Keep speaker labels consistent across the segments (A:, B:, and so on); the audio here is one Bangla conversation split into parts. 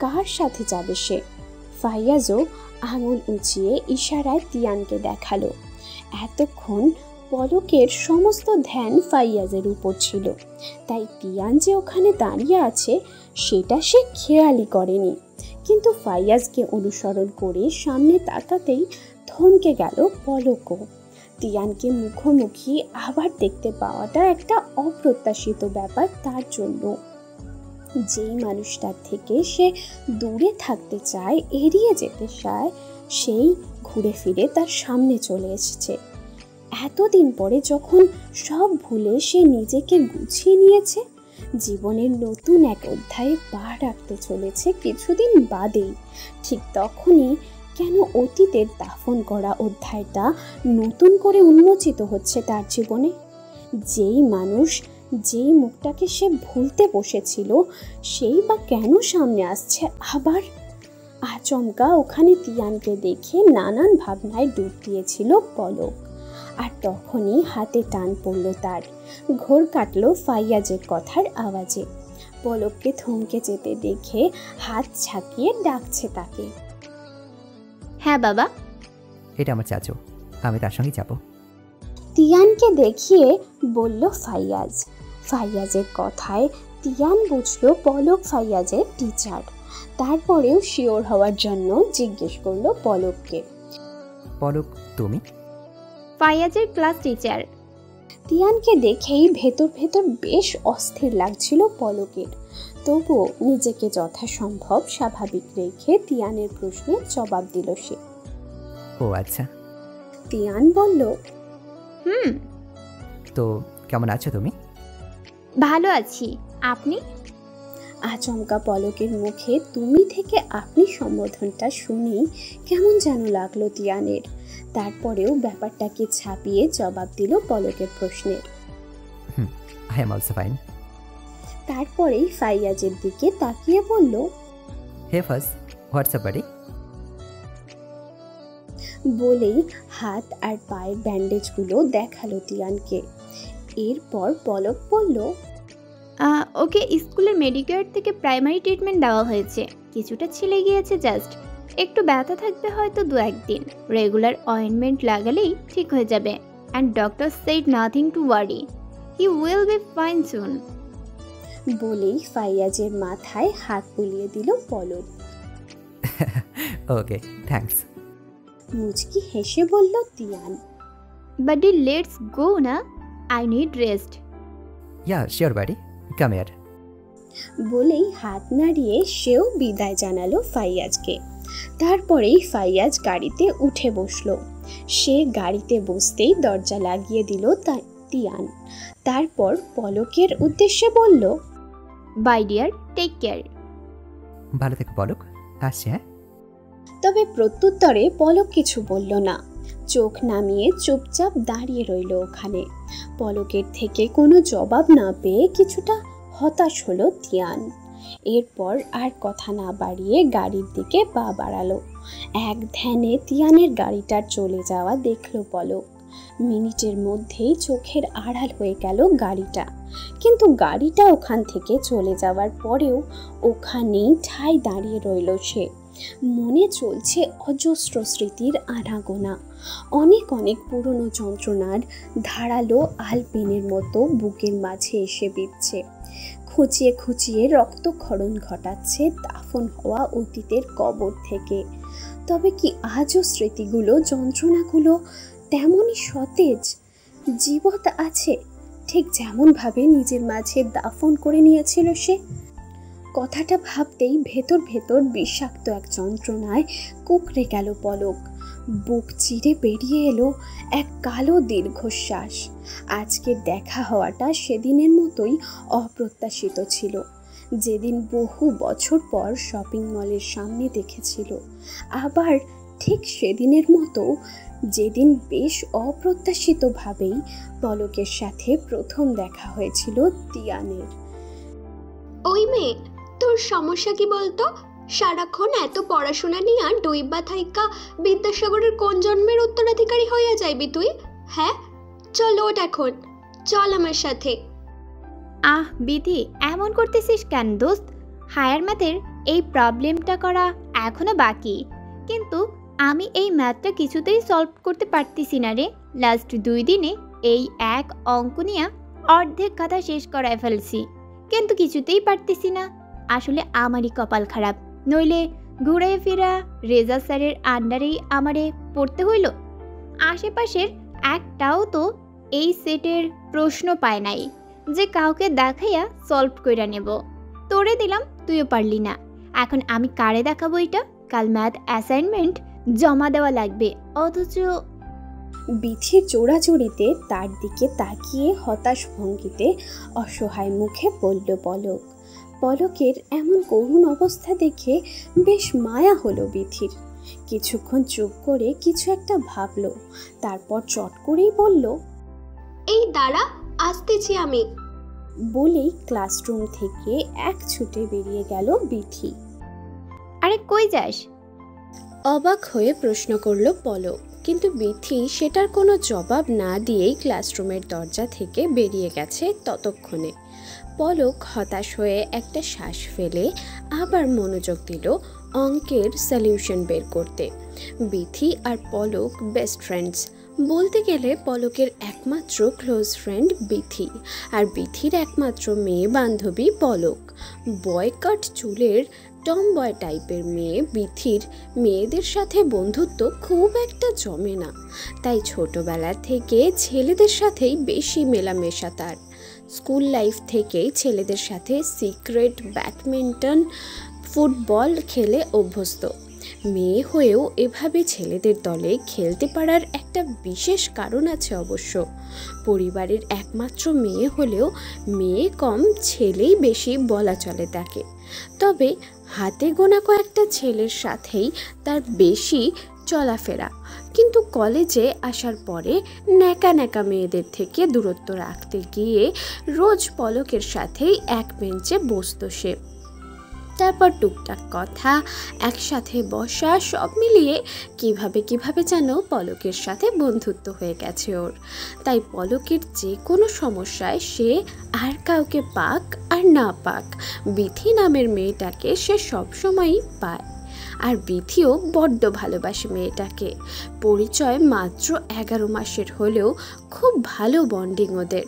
A: কার সাথে যাবে সে। ফাইয়াজও আঙুল উঁচিয়ে ইশারায় তিয়ানকে দেখালো। এতক্ষণ পলকের সমস্ত ধ্যান ফাইয়াজের উপর ছিল, তাই তিয়ান যে ওখানে দাঁড়িয়ে আছে সেটা সে খেয়ালই করেনি। কিন্তু ফাইয়াজকে অনুসরণ করে সামনে তাকাতেই থমকে গেল পলকও। তিয়ানকে মুখোমুখি আবার দেখতে পাওয়াটা একটা অপ্রত্যাশিত ব্যাপার তার জন্য। যেই মানুষটার থেকে সে দূরে থাকতে চায়, এড়িয়ে যেতে চায়, সেই ঘুরে ফিরে তার সামনে চলে এসেছে। এতদিন পরে যখন সব ভুলে সে নিজেকে গুছিয়ে নিয়েছে, জীবনের নতুন এক অধ্যায়ে পা রাখতে চলেছে কিছুদিন বাদেই, ঠিক তখনই কেন অতীতের দাফন করা অধ্যায়টা নতুন করে উন্মোচিত হচ্ছে তার জীবনে। যেই মানুষ, যেই মুখটাকে সে ভুলতে বসেছিল, সেই বা কেন সামনে আসছে আবার। আচমকা ওখানে তিয়ানকে দেখে নানান ভাবনায় ডুব দিয়েছিল পলক। আর তখনই হাতে টান পড়ল তার, ঘোর কাটল ফাইয়াজের কথার আওয়াজে। পলককে থমকে যেতে দেখে হাত ছাকিয়ে ডাকছে তাকে।
B: হ্যাঁ বাবা।
C: এটা আমার চাচু, আমি তার সঙ্গে যাব।
A: তিয়ানকে দেখিয়ে বলল ফাইয়াজ। ফাইয়াজের কথায় তিয়ান বুঝলো পলক ফাইয়াজের টিচার। তারপরেও শিওর হওয়ার জন্য জিজ্ঞেস করলো পলককে,
C: পলক তুমি?
B: ফাইয়াজের ক্লাস টিচার।
A: তিয়ানকে দেখেই ভেতর ভেতর বেশ অস্থির লাগছিল পলকের। তবুও নিজেকে যথাসম্ভব স্বাভাবিক রেখে তিয়ানের প্রশ্নের জবাব দিল সে।
C: ও আচ্ছা।
A: তিয়ান বলল,
C: তো কেমন আছো তুমি?
B: ভালো আছি, আপনি?
A: আচমকা পলকের মুখে তুমি থেকে আপনি সম্বোধনটা শুনেই কেমন যেন লাগলো তিয়ানের। তারপরেও ব্যাপারটাকে ছাপিয়ে জবাব দিল পলকের প্রশ্নের।
C: I am also fine.
A: তারপরেই ফাইয়াজের দিকে তাকিয়ে বলল,
C: হে ফাজ, হোয়াটসঅ্যাপ বাড়ি?
A: বলেই হাত আর পায়ের ব্যান্ডেজগুলো দেখালো তিয়ানকে। এরপর পলক বলল,
B: ওকে স্কুলের মেডিকেয়ার থেকে প্রাইমারি ট্রিটমেন্ট দেওয়া হয়েছে, কিছুটা ছিলে গিয়েছে জাস্ট, একটু ব্যথা থাকবে হয়তো 2-1 দিন, রেগুলার অয়েন্টমেন্ট লাগালেই ঠিক হয়ে যাবে। And doctor said nothing to worry, he will be fine soon.
A: বলেই ফাইয়াজের মাথায় হাত বুলিয়ে দিল পলক।
C: ওকে, থ্যাঙ্কস।
A: মুচকি হেসে বলল তিয়ান,
B: বাডি লেটস গো না, I need rest.
C: Yeah sure বাড়ি, কাম হিয়ার।
A: বলেই হাত নাড়িয়ে সেও বিদায় জানালো ফাইয়াজকে। তারপরেই ফাইয়াজ গাড়িতে উঠে বসলো। সে গাড়িতে বসতেই দরজা লাগিয়ে দিল তিয়ান। তারপর পলকের উদ্দেশ্যে বলল,
B: বাই ডিয়ার, টেক কেয়ার।
C: ভালো থেকো পলক, আসছি। হ্যাঁ।
A: তবে প্রত্যুত্তরে পলক কিছু বলল না, চোখ নামিয়ে চুপচাপ দাঁড়িয়ে রইল ওখানে। পলকের থেকে কোনো জবাব না পেয়ে কিছুটা হতাশ হলো তিয়ান। এরপর আর কথা না বাড়িয়ে গাড়ির দিকে পা বাড়ালো। এক ধ্যানে তিয়ানের গাড়িটার চলে যাওয়া দেখলো পলক। মিনিটের মধ্যেই চোখের আড়াল হয়ে গেল গাড়িটা। কিন্তু গাড়িটা ওখান থেকে চলে যাওয়ার পরেও ওখানেই ঠাই দাঁড়িয়ে রইল সে। মনে চলছে অজস্র স্মৃতির আনাগোনা। অনেক অনেক পুরনো যন্ত্রণার ধারালো আলপিনের মতো বুকের মাঝে এসে বিঁধছে। খুঁচিয়ে খুঁচিয়ে রক্তক্ষরণ ঘটাচ্ছে দাফন হওয়া অতীতের কবর থেকে। তবে কি আজও স্মৃতিগুলো, যন্ত্রণাগুলো তেমনই সতেজ, জীবত আছে, ঠিক যেমনভাবে নিজের মাঝে দাফন করে নিয়েছিল সে? কথাটা ভাবতেই ভেতর ভেতর বিষাক্ত এক যন্ত্রণায় কুঁকড়ে গেল পলক। বুক চিরে বেরিয়ে এলো এক কালো দীর্ঘশ্বাস। আজকের দেখা হওয়াটা সেদিনের মতোই অপ্রত্যাশিত ছিল, যেদিন বহু বছর পর শপিং মলের সামনে দেখেছিল। আবার ঠিক সেদিনের মতো যেদিন বেশ অপ্রত্যাশিতভাবেই পলকের সাথে প্রথম দেখা হয়েছিল তিয়ানের।
D: ওই মেয়ে, তোর সমস্যা কি বলতো? সারাক্ষণ এত পড়াশোনা নিয়ে আর ডইবা থাইকা বিদ্যাসাগরের কোন জন্মের উত্তরাধিকারী হইয়া যাইবি তুই? হ্যাঁ, চল ওঠ এখন, চল আমার সাথে।
B: বিধি, এমন করতেছিস কেন দোস্ত? হায়ার ম্যাথের এই প্রবলেমটা করা এখনো বাকি, কিন্তু আমি এই ম্যাথটা কিছুতেই সলভ করতে পারতেছি না রে। লাস্ট 2 দিনে এই এক অঙ্ক নিয়ে অর্ধেক খাতা শেষ করায় ফেলছি, কিন্তু কিছুতেই পারতেছি না। আসলে আমারই কপাল খারাপ, নইলে ঘুরে ফিরা রেজা স্যারের আন্ডারেই আমারে পড়তে হইল। আশেপাশের একটাও তো এই সেটের প্রশ্ন পায় নাই যে কাউকে দেখাইয়া সলভ কইরা নেব। তোরে দিলাম, তুইও পারলি না। এখন আমি কারে দেখাবো এটা? কাল ম্যাথ অ্যাসাইনমেন্ট জমা দেওয়া লাগবে, অথচ
A: বিথির জোড়াজোড়িতে তার দিকে তাকিয়ে হতাশ ভঙ্গিতে অসহায় মুখে বলল পলক। পলকের এমন করুণ অবস্থা দেখে বেশ মায়া হলো বিথির। কিছুক্ষণ চুপ করে কিছু একটা ভাবলো, তারপর চট করেই বলল,
D: এই দাঁড়া, আসতেছি আমি।
A: বলেই ক্লাসরুম থেকে এক ছুটে বেরিয়ে গেল বিথি।
B: আরে কই যাস?
A: অবাক হয়ে প্রশ্ন করল পলক, কিন্তু বিথি সেটার কোনো জবাব না দিয়েই ক্লাসরুমের দরজা থেকে বেরিয়ে গেছে ততক্ষণে। পলক হতাশ হয়ে একটা শ্বাস ফেলে আবার মনোযোগ দিল অঙ্কের সলিউশন বের করতে। বিথি আর পলক বেস্ট ফ্রেন্ডস, বলতে গেলে পলকের একমাত্র ক্লোজ ফ্রেন্ড বিথি, আর বিথির একমাত্র মেয়ে বান্ধবী পলক। বয় কাট চুলের টম বয় টাইপের মেয়ে বিথির মেয়েদের সাথে বন্ধুত্ব খুব একটা জমে না, তাই ছোটবেলা থেকে ছেলেদের সাথেই বেশি মেলামেশা তার। স্কুল লাইফ থেকেই ছেলেদের সাথে সিক্রেট ব্যাডমিন্টন, ফুটবল খেলে অভ্যস্ত। মেয়ে হয়েও এভাবে ছেলেদের দলে খেলতে পারার একটা বিশেষ কারণ আছে অবশ্য। পরিবারের একমাত্র মেয়ে হলেও মেয়ে কম ছেলেই বেশি বলা চলে তাকে। তবে হাতে গোনা কয়েকটা ছেলের সাথেই তার বেশি চলাফেরা, কিন্তু কলেজে আসার পরে ন্যাকা ন্যাকা মেয়েদের থেকে দূরত্ব রাখতে গিয়ে রোজ পলকের সাথেই এক বেঞ্চে বসত সে। তারপর টুকটাক কথা, একসাথে বসা, সব মিলিয়ে কিভাবে যেন পলকের সাথে বন্ধুত্ব হয়ে গেছে ওর। তাই পলকের যে কোনো সমস্যায় সে আর কাউকে পাক আর না পাক, বিথি নামের মেয়েটাকে সে সবসময়ই পায়। আর বিথিও বড্ড ভালোবাসে মেয়েটাকে। পরিচয় মাত্র 11 মাসের হলেও খুব ভালো বন্ডিং ওদের।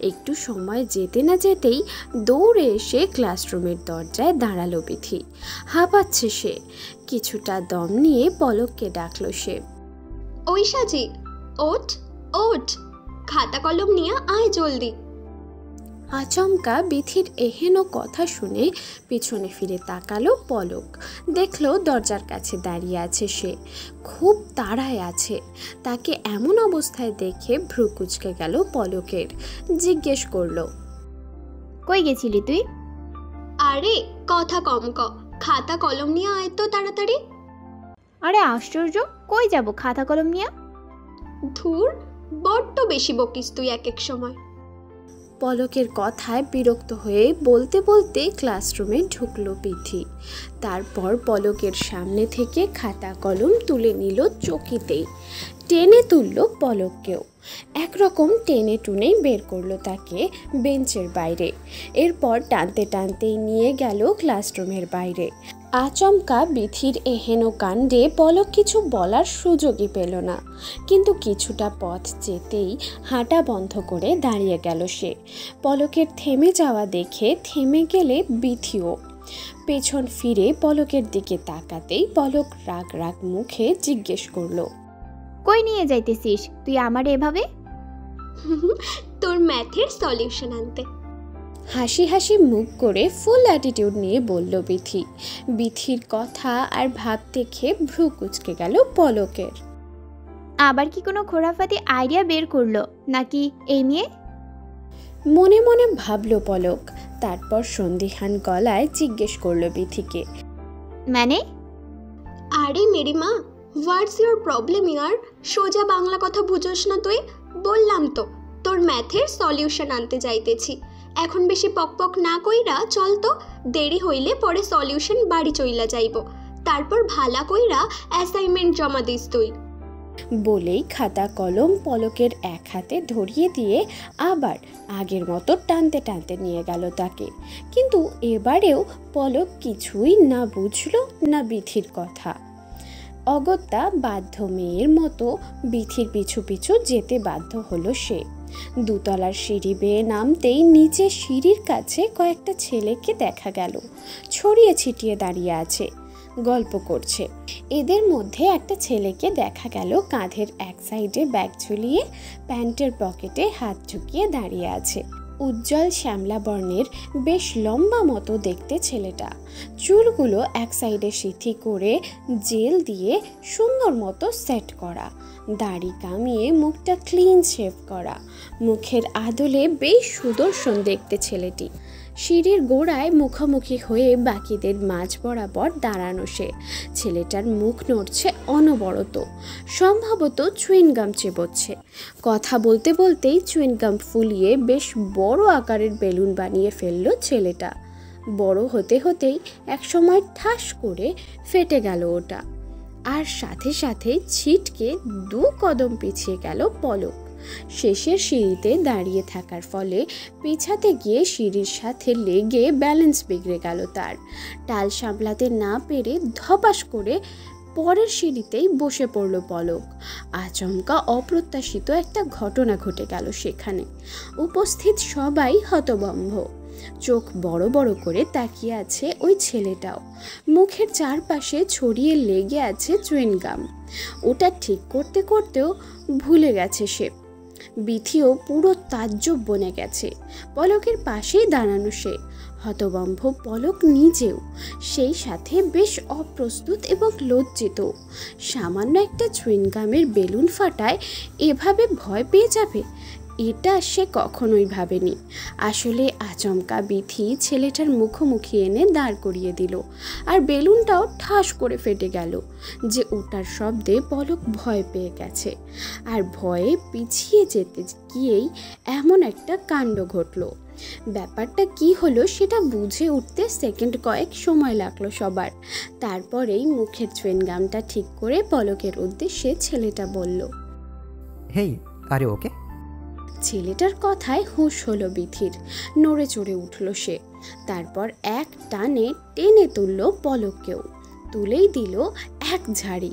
A: একটু সময় যেতে না যেতেই দৌড়ে এসে ক্লাসরুমের দরজায় দাঁড়ালো বিথি। হাঁপাচ্ছে সে। কিছুটা দম নিয়ে পলককে ডাকলো সে।
D: ওই সাজি, ওঠ ওঠ, খাতা কলম নিয়ে আয় জলদি।
A: আচমকা বিথির এহেন কথা শুনে পিছনে ফিরে তাকালো পলক। দেখলো দরজার কাছে দাঁড়িয়ে আছে সে, খুব তাড়ায় আছে। তাকে এমন অবস্থায় দেখে ভ্রু কুঁচকে গেল পলকের। জিজ্ঞেস করলো,
B: কই গেছিলি তুই?
D: আরে কথা কম ক, খাতা কলম নিয়ে আয় তো তাড়াতাড়ি।
B: আরে আশ্চর্য, কই যাব খাতা কলম নিয়ে?
D: ধুর, বড্ড বেশি বকিস তুই এক এক সময়।
A: পলকের কথায় বিরক্ত হয়ে বলতে বলতে ক্লাসরুমে ঢুকলো বিথি। তারপর পলকের সামনে থেকে খাতা কলম তুলে নিল চকিতেই। টেনে তুলল পলককেও। একরকম টেনে টুনেই বের করলো তাকে বেঞ্চের বাইরে। এরপর টানতে টানতেই নিয়ে গেল ক্লাসরুমের বাইরে। আচমকা বিথির এহেন কাণ্ডে পলক কিছু বলার সুযোগই পেল না, কিন্তু কিছুটা পথ যেতেই হাঁটা বন্ধ করে দাঁড়িয়ে গেল সে। পলকের থেমে যাওয়া দেখে থেমে গেলে বিথিও। পেছন ফিরে পলকের দিকে তাকাতেই পলক রাগ রাগ মুখে জিজ্ঞেস করলো,
B: কই নিয়ে যাইতেছিস তুই আমার এভাবে?
D: তোর ম্যাথের সলিউশন আনতে।
A: হাসি হাসি মুখ করে ফুল অ্যাটিটিউড নিয়ে বলল বিথি। বিথির কথা আর ভাব দেখে ভ্রু কুঁচকে গেল পলকের।
B: আবার কি কোনো খোরাফাতি আইডিয়া বের করলো নাকি এই মেয়ে?
A: মনে মনে ভাবলো পলক। তারপর সন্দিহান গলায় জিজ্ঞেস করলো বিথিকে,
B: মানে?
D: আরে মেরি মা, হোয়াটস ইউর প্রবলেম ইয়ার? সোজা বাংলা কথা বুঝোস না তুই? বললাম তো তোর ম্যাথের সলিউশন আনতে যাইতেছি। এখন বেশি পকপক না কইরা চল তো, দেরি হইলে পরে সলিউশন বাড়ি চইলা যাইব। তারপর ভালা কইরা অ্যাসাইনমেন্ট জমা দিস তুই।
A: বলেই খাতা কলম পলকের এক হাতে ধরিয়ে দিয়ে আবার আগের মতো টানতে টানতে নিয়ে গেল তাকে। কিন্তু এবারেও পলক কিছুই না বুঝলো না বিথির কথা। অগত্যা বাধ্য মেয়ের মতো বিথির পিছু পিছু যেতে বাধ্য হলো সে। দুতলার সিঁড়ি বেয়ে নামতেই নিচে সিঁড়ির কাছে কয়েকটা ছেলেকে দেখা গেল, ছড়িয়ে ছিটিয়ে দাঁড়িয়ে আছে, গল্প করছে। এদের মধ্যে একটা ছেলেকে দেখা গেল কাঁধের এক সাইডে ব্যাগ ঝুলিয়ে প্যান্টের পকেটে হাত ঝুঁকিয়ে দাঁড়িয়ে আছে। উজ্জ্বল শ্যামলা বর্ণের, বেশ লম্বা মতো দেখতে ছেলেটা। চুলগুলো এক সাইডে সিথি করে জেল দিয়ে সুন্দর মতো সেট করা, দাড়ি কামিয়ে মুখটা ক্লিন শেভ করা, মুখের আদলে বেশ সুদর্শন দেখতে ছেলেটি। সিঁড়ির গোড়ায় মুখোমুখি হয়ে বাকিদের মাঝ বরাবর দাঁড়ানো সে। ছেলেটার মুখ নড়ছে অনবরত, সম্ভবত চুইনগাম চেবোচ্ছে। কথা বলতে বলতেই চুইনগাম ফুলিয়ে বেশ বড় আকারের বেলুন বানিয়ে ফেললো ছেলেটা। বড় হতে হতেই একসময় ঠাস করে ফেটে গেল ওটা, আর সাথে সাথে ছিটকে 2 কদম পিছিয়ে গেল পলক। শেষের সিঁড়িতে দাঁড়িয়ে থাকার ফলে পিছাতে গিয়ে সিঁড়ির সাথে লেগে ব্যালেন্স বিগড়ে গেল তার। টাল সামলাতে না পেরে ধপাস করে পরের সিঁড়িতেই বসে পড়ল পলক। আচমকা অপ্রত্যাশিত একটা ঘটনা ঘটে গেল সেখানে। উপস্থিত সবাই হতভম্ব, চোখ বড় বড় করে তাকিয়ে আছে ওই ছেলেটাও। মুখের চারপাশে ছড়িয়ে লেগে আছে চুইনগাম। ওটা ঠিক করতে করতেও ভুলে গেছে সে। বিথিও পুরো তাজ্জব বনে গেছে। পলকের পাশেই দাঁড়ানো সে, হতভম্ব পলক নিজেও, সেই সাথে বেশ অপ্রস্তুত এবং লজ্জিত। সামান্য একটা চুইনগামের বেলুন ফাটায় এভাবে ভয় পেয়ে যাবে, এটা সে কখনোই ভাবেনি। আসলে আচমকা বিথি ছেলেটার মুখোমুখি এনে দাঁড় করিয়ে দিল, আর বেলুনটাও ঠাস করে ফেটে গেল। যে ওটার শব্দে পলক ভয় পেয়ে গেছে, আর ভয়ে পিছিয়ে যেতে গিয়েই এমন একটা কাণ্ড ঘটলো। ব্যাপারটা কি হলো সেটা বুঝে উঠতে সেকেন্ড কয়েক সময় লাগলো সবার। তারপরেই মুখের চুইনগামটা ঠিক করে পলকের উদ্দেশ্যে ছেলেটা বলল,
C: হেই, আরে ওকে?
A: ছেলেটার কথায় হুঁশ হলো বিথির, নড়ে চড়ে উঠল সে। তারপর এক টানে টেনে তুলল পলককেও, তুলেই দিল এক ঝাড়ি।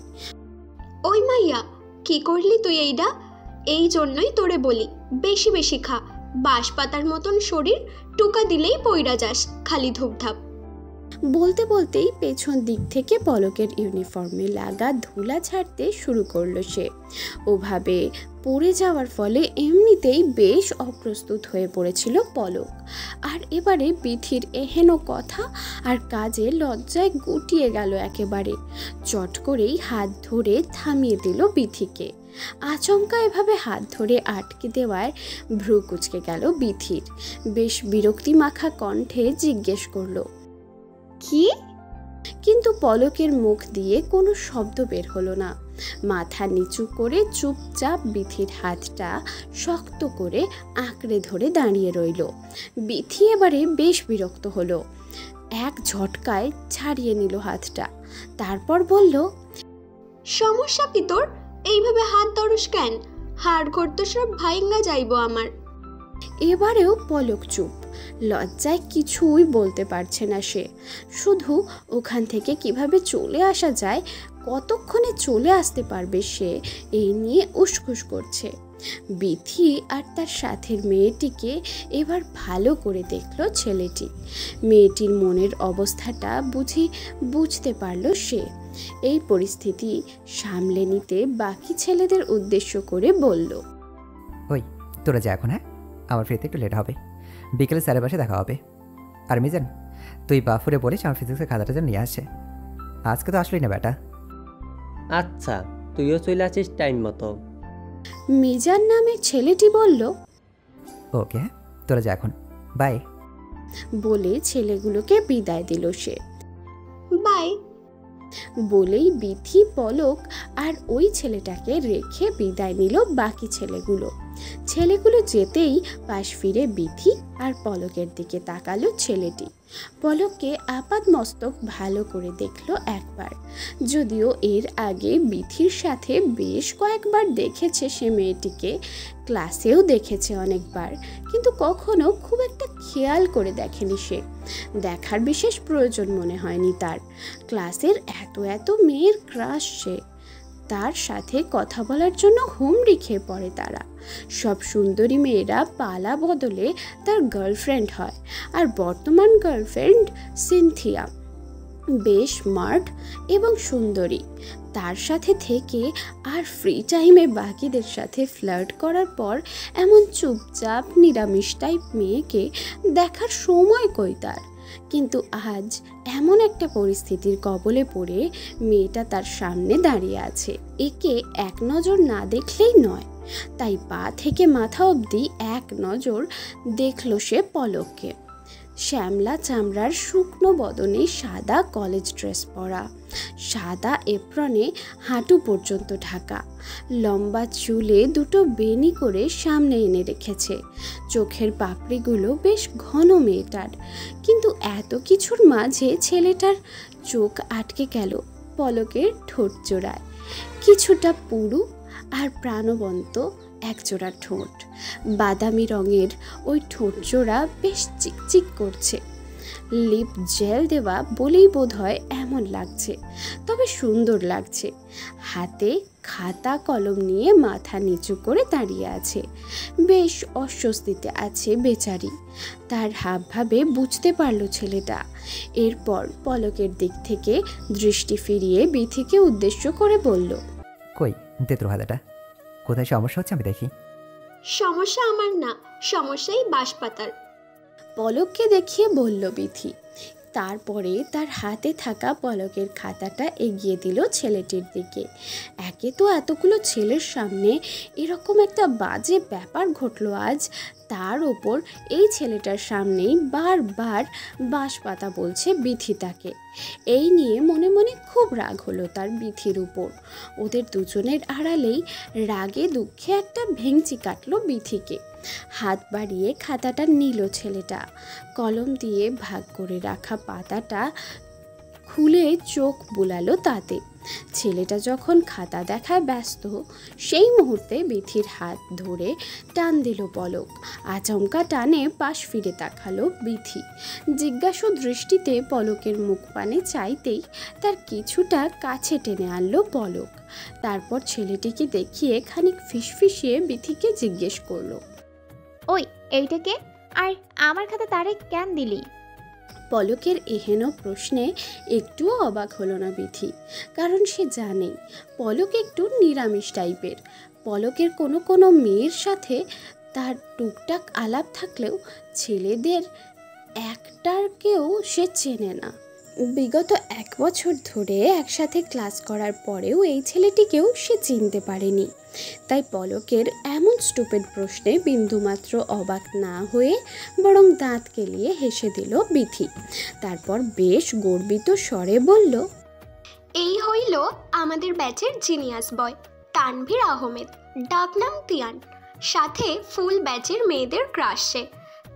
D: ওই মাইয়া, কি করলি তুই এইটা? এই জন্যই তোরে বলি বেশি বেশি খা। বাঁশ পাতার মতন শরীর, টুকা দিলেই পইরা যাস খালি ধূপধাপ।
A: বলতে বলতেই পেছন দিক থেকে পলকের ইউনিফর্মে লাগা ধুলা ছাড়তে শুরু করলো সে। ওভাবে পড়ে যাওয়ার ফলে এমনিতেই বেশ অপ্রস্তুত হয়ে পড়েছিল পলক, আর এবারে বিথির এহেন কথা আর কাজে লজ্জায় গুটিয়ে গেল একেবারে। চট করেই হাত ধরে থামিয়ে দিল বিথিকে। আচমকা এভাবে হাত ধরে আটকে দেওয়ায় ভ্রু কুঁচকে গেল বিথির। বেশ বিরক্তি মাখা কণ্ঠে জিজ্ঞেস করলো,
B: কি?
A: কিন্তু পলকের মুখ দিয়ে কোনো শব্দ বের হলো না। মাথা নিচু করে চুপচাপ বিথির হাতটা শক্ত করে আঁকড়ে ধরে দাঁড়িয়ে রইল। বিথি এবারে বেশ বিরক্ত হলো, এক ঝটকায় ছাড়িয়ে নিল হাতটা। তারপর বলল,
D: সমস্যা কি তোর? এইভাবে হাত ধরস কেন? হাড় ঘর তো সব ভাইঙ্গা যাইব আমার।
A: এবারেও পলক চুপ, লজ্জায় কিছুই বলতে পারছে না সে। শুধু ওখান থেকে কিভাবে চলে আসা যায়, কতক্ষণে চলে আসতে পারবে সে, এই নিয়ে উসখুস করছে। বিথি আর তার সাথের মেয়েটিকে এবার ভালো করে দেখলো ছেলেটি। মেয়েটির মনের অবস্থাটা বুঝতে পারল সে। এই পরিস্থিতি সামলে নিতে বাকি ছেলেদের উদ্দেশ্য করে বলল,
C: ওই তোরা যা এখন, হ্যাঁ? আমার ফ্রিতে একটু লেট হবে, বিকেলে স্যারের পাশে দেখা হবে। আর মিজান, তুই বাফুরে বলিস আমার ফিজিক্সের খাতাটা যেন নিয়ে আসে। আজকে তো আসলোই না বেটা।
E: আচ্ছা, তুইও চলে আসিস টাইম মতো।
A: মিজান নামের ছেলেটি বলল,
C: ওকে, হ্যাঁ, তোরা যা এখন, বাই।
A: বলে ছেলেগুলোকে বিদায় দিল সে।
D: বাই।
A: বলেই বিথি, পলক আর ওই ছেলেটাকে রেখে বিদায় নিল বাকি ছেলেগুলো। ছেলেগুলো যেতেই পাশ ফিরে বিথি আর পলকের দিকে তাকালো ছেলেটি। পলককে আপাত মস্তক ভালো করে দেখলো একবার, যদিও এর আগে বিথির সাথে বেশ কয়েকবার দেখেছে সে মেয়েটিকে, ক্লাসেও দেখেছে অনেকবার, কিন্তু কখনো খুব একটা খেয়াল করে দেখেনি সে। দেখার বিশেষ প্রয়োজন মনে হয়নি তার। ক্লাসের এত এত মেয়ের ক্রাশ সে, তার সাথে কথা বলার জন্য হুমড়ি খেয়ে পড়ে তারা। সব সুন্দরী মেয়েরা পালা বদলে তার গার্লফ্রেন্ড হয়, আর বর্তমান গার্লফ্রেন্ড সিনথিয়া বেশ স্মার্ট এবং সুন্দরী। তার সাথে থেকে আর ফ্রি টাইমে বাকিদের সাথে ফ্লার্ট করার পর এমন চুপচাপ নিরামিষ টাইপ মেয়েকে দেখার সময় কই তার। কিন্তু আজ এমন একটা পরিস্থিতির কবলে পড়ে মেয়েটা তার সামনে দাঁড়িয়ে আছে। একে এক নজর না দেখলেই নয়, তাই পা থেকে মাথা অবধি এক নজর দেখল সে পলককে। শ্যামলা চামড়ার শুকনো বদনে সাদা কলেজ ড্রেস পরা, সাদা এপ্রনে হাঁটু পর্যন্ত ঢাকা, লম্বা চুলে দুটো বেনি করে সামনে এনে রেখেছে। চোখের পাপড়িগুলো বেশ ঘন মেয়েটার, কিন্তু এত কিছুর মাঝে ছেলেটার চোখ আটকে গেল পলকের ঠোঁট জোড়ায়। কিছুটা পুরু আর প্রাণবন্ত একজোড়া ঠোঁট, বাদামি রঙের ওই ঠোঁট জোড়া বেশ চিকচিক করছে। লিপ জেল দেওয়া বলেই বোধ হয় এমন লাগছে, তবে সুন্দর লাগছে। হাতে খাতা কলম নিয়ে মাথা নিচু করে দাঁড়িয়ে আছে, বেশ অস্বস্তিতে আছে বেচারি। তার হাবভাবে বুঝতে পারল ছেলেটা। এরপর পলকের দিক থেকে দৃষ্টি ফিরিয়ে বিথিকে উদ্দেশ্য করে বলল,
C: কই তেতুর হাতাটা, কোথায় সমস্যা হচ্ছে আমি দেখি।
D: সমস্যা আমার না, সমস্যা এই বাঁশপাতার।
A: পলককে দেখিয়ে বলল বিথি। তারপরে তার হাতে থাকা পলকের খাতাটা এগিয়ে দিল ছেলেটির দিকে। একে তো এতগুলো ছেলের সামনে এরকম একটা বাজে ব্যাপার ঘটলো আজ, তার ওপর এই ছেলেটার সামনেই বারবার বাঁশপাতা বলছে বিথি তাকে। এই নিয়ে মনে মনে খুব রাগ হলো তার বিথির উপর। ওদের দুজনের আড়ালেই রাগে দুঃখে একটা ভেঙচি কাটলো বিথিকে। হাত বাড়িয়ে খাতাটা নিল ছেলেটা, কলম দিয়ে ভাগ করে রাখা পাতাটা খুলে চোখ বুলালো তাতে। ছেলেটা যখন খাতা দেখায় ব্যস্ত, সেই মুহূর্তে বিথির হাত ধরে টান দিল পলক। আচমকা টানে পাশ ফিরে তাকালো বিথি। জিজ্ঞাসু দৃষ্টিতে পলকের মুখ পানে চাইতেই তার কিছুটা কাছে টেনে আনলো পলক। তারপর ছেলেটিকে দেখিয়ে খানিক ফিসফিসিয়ে বিথিকে জিজ্ঞেস করলো,
B: ওই এইটাকে, আর আমার খাতা তারে কেন দিলি?
A: পলকের এহেন প্রশ্নে একটুও অবাক হলো না বিথি, কারণ সে জানে পলক একটু নিরামিষ টাইপের। পলকের কোনো কোনো মেয়ের সাথে তার টুকটাক আলাপ থাকলেও ছেলেদের একটাকেও সে চেনে না। বিগত 1 বছর ধরে একসাথে ক্লাস করার পরেও এই ছেলেটিকেও সে চিনতে পারেনি। তাই পলকের এমন স্টুপিড প্রশ্নে বিন্দুমাত্র অবাক না হয়ে বরং দাঁত কেলিয়ে হেসে দিল বিথি। তারপর বেশ গর্বিত স্বরে বলল,
D: এই হইল আমাদের ব্যাচের জিনিয়াস বয় তানভীর আহমেদ, ডাকনাম তিয়ান, সাথে ফুল ব্যাচের মেয়েদের ক্রাশ সে,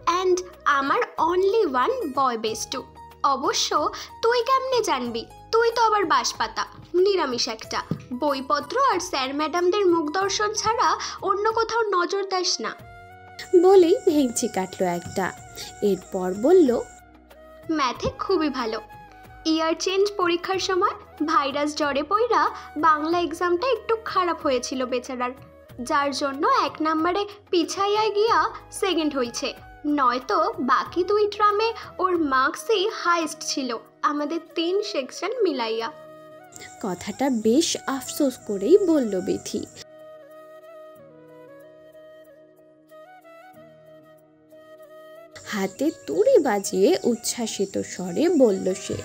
D: অ্যান্ড আমার অনলি ওয়ান বয় বেস্টু। অবশ্য তুই কেমনে জানবি, তুই তো আবার বাঁশপাতা, নিরামিষ একটা। বইপত্র আর স্যার ম্যাডামদের মুখ দর্শন ছাড়া অন্য কোথাও নজর দাস না।
A: বলেই ভেঙচি কাটলো একটা। এরপর বলল,
D: ম্যাথে খুবই ভালো। ইয়ার চেঞ্জ পরীক্ষার সময় ভাইরাস জ্বরে পইরা বাংলা এক্সামটা একটু খারাপ হয়েছিল বেচারার, যার জন্য 1 নম্বরে পিছাইয়া গিয়া সেকেন্ড হয়েছে। নয়তো বাকি 2 ট্রামে ওর মার্কসই হাইস্ট ছিল আমাদের 3 সেকশন মিলাইয়া।
A: কথাটা বেশ আফসোস করেই বলল বিথি। হাতে তুড়ি বাজিয়ে উচ্ছ্বাসিত স্বরে বলল সে।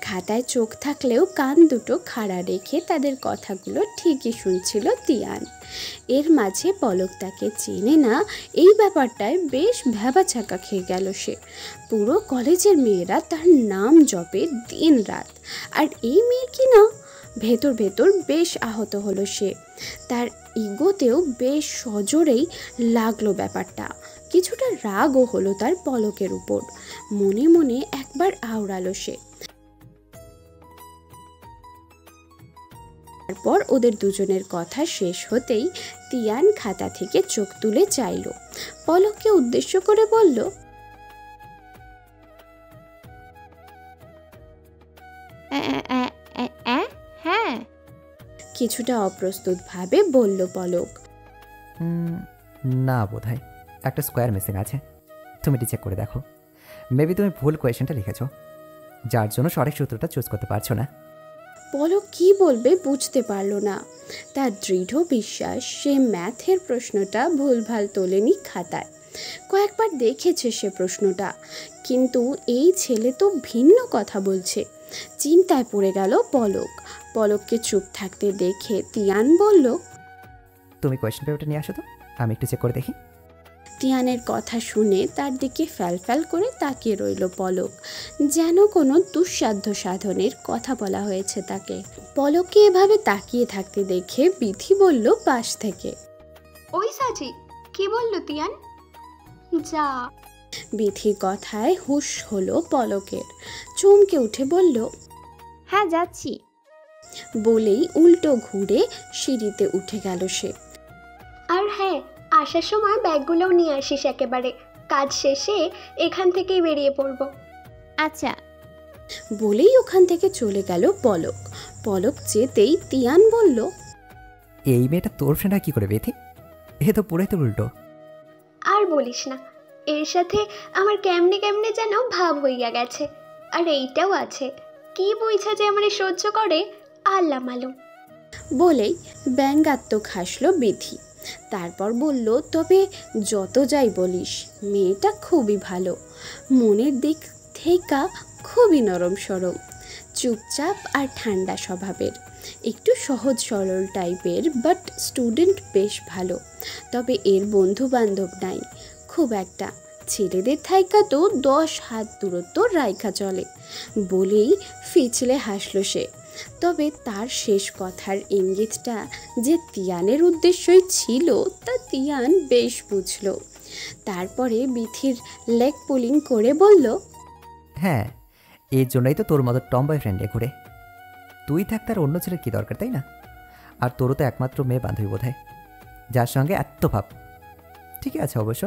A: খাতায় চোখ থাকলেও কান দুটো খাড়া রেখে তাদের কথাগুলো ঠিকই শুনছিল তিয়ান। এর মাঝে পলক তাকে চেনে না এই ব্যাপারটায় বেশ ভ্যাবাচাকা খেয়ে গেল সে। পুরো কলেজের মেয়েরা তার নাম জপে দিন রাত, আর এই মেয়ে কি না, ভেতর ভেতর বেশ আহত হলো সে। তার ইগোতেও বেশ সজোরেই লাগলো ব্যাপারটা। কিছুটা রাগও হলো তার পলকের উপর। মনে মনে একবার আওড়ালো সে। তারপর ওদের দুজনের কথা শেষ হতেই তিয়ান খাতা থেকে চোখ তুলে চাইল, পলককে উদ্দেশ্য করে বলল,
B: হ্যাঁ।
A: কিছুটা অপ্রস্তুত ভাবে বলল পলক।
C: না বোধহয় একটা স্কোয়ার মিসিং আছে, তুমি এটি চেক করে দেখো। মেবি তুমি ভুল কোয়েশ্চেনটা লিখেছো, যার জন্য সঠিক সূত্রটা চুজ করতে পারছো না।
A: পলক কি বলবে বুঝতে পারল না। তার দৃঢ় বিশ্বাস সে ম্যাথের প্রশ্নটা ভুলভাল তোলেনি খাতায়। কয়েকবার দেখেছে সে প্রশ্নটা, কিন্তু এই ছেলে তো ভিন্ন কথা বলছে। চিন্তায় পড়ে গেল পলক। পলককে চুপ থাকতে দেখে তিয়ান বলল,
C: তুমি কোয়েশ্চেন পেপারটা নিয়ে আসো তো, আমি একটু চেক করে দেখি।
A: তিয়ানের কথা শুনে তার দিকে ফ্যাল করে তাকিয়ে রইল পলক, যেন কোনো দুঃসাধ্য সাধনের কথা বলা হয়েছে তাকে। পলককে এভাবে তাকিয়ে থাকতে দেখে বিথি বলল পাশ থেকে,
D: ওই সাজি, কি বললো তিয়ান? যা।
A: বিথির কথায় হুঁশ হলো পলকের। চমকে উঠে বলল,
B: হ্যাঁ যাচ্ছি।
A: বলেই উল্টো ঘুরে সিঁড়িতে উঠে গেল সে।
D: আর হ্যাঁ, আসার সময় ব্যাগগুলোও নিয়ে আসিস একেবারে। কাজ শেষে এখান থেকেই বেরিয়ে পড়বো।
B: আচ্ছা।
A: বলেই ওখান থেকে চলে গেল পলক। পলক যেতেই তিয়ান বলল,
C: এই মেয়েটা তোর ফ্রেন্ড কি করে বেথি? এ তো পুরাই তো উল্টো।
D: আর বলিস না, এর সাথে আমার কেমনে কেমনে যেন ভাব হইয়া গেছে। আর এইটাও আছে, কি বুঝা যে আমারে সহ্য করে আল্লাহ মালুম।
A: বলেই ব্যঙ্গাত্মক হাসল বিথি। তারপর বলল, তবে যত যাই বলিস মেয়েটা খুবই ভালো, মনের দিক থেকে খুবই নরম সরম, চুপচাপ আর ঠান্ডা স্বভাবের, একটু সহজ সরল টাইপের, বাট স্টুডেন্ট বেশ ভালো। তবে এর বন্ধু বান্ধব নাই খুব একটা, ছেলেদের থাইকা তো 10 হাত দূরত্ব রাইখা চলে। বলেই ফিচলে হাসল সে। তবে তার শেষ কথার ইঙ্গিতটা যে তিয়ানের উদ্দেশ্যই ছিল তা তিয়ান বেশ বুঝল। তারপরে বিথির লেগ পুলিং করে বলল,
C: হ্যাঁ, এর জন্যই তো তোর মতো টম বয়ফ্রেন্ডে ঘুরে। তুই থাক তার অন্য ছেলের কী দরকার, তাই না? আর তোরও তো একমাত্র মেয়ে বান্ধবী বোধ হয়, যার সঙ্গে এত ভাব। ঠিকই আছে অবশ্য,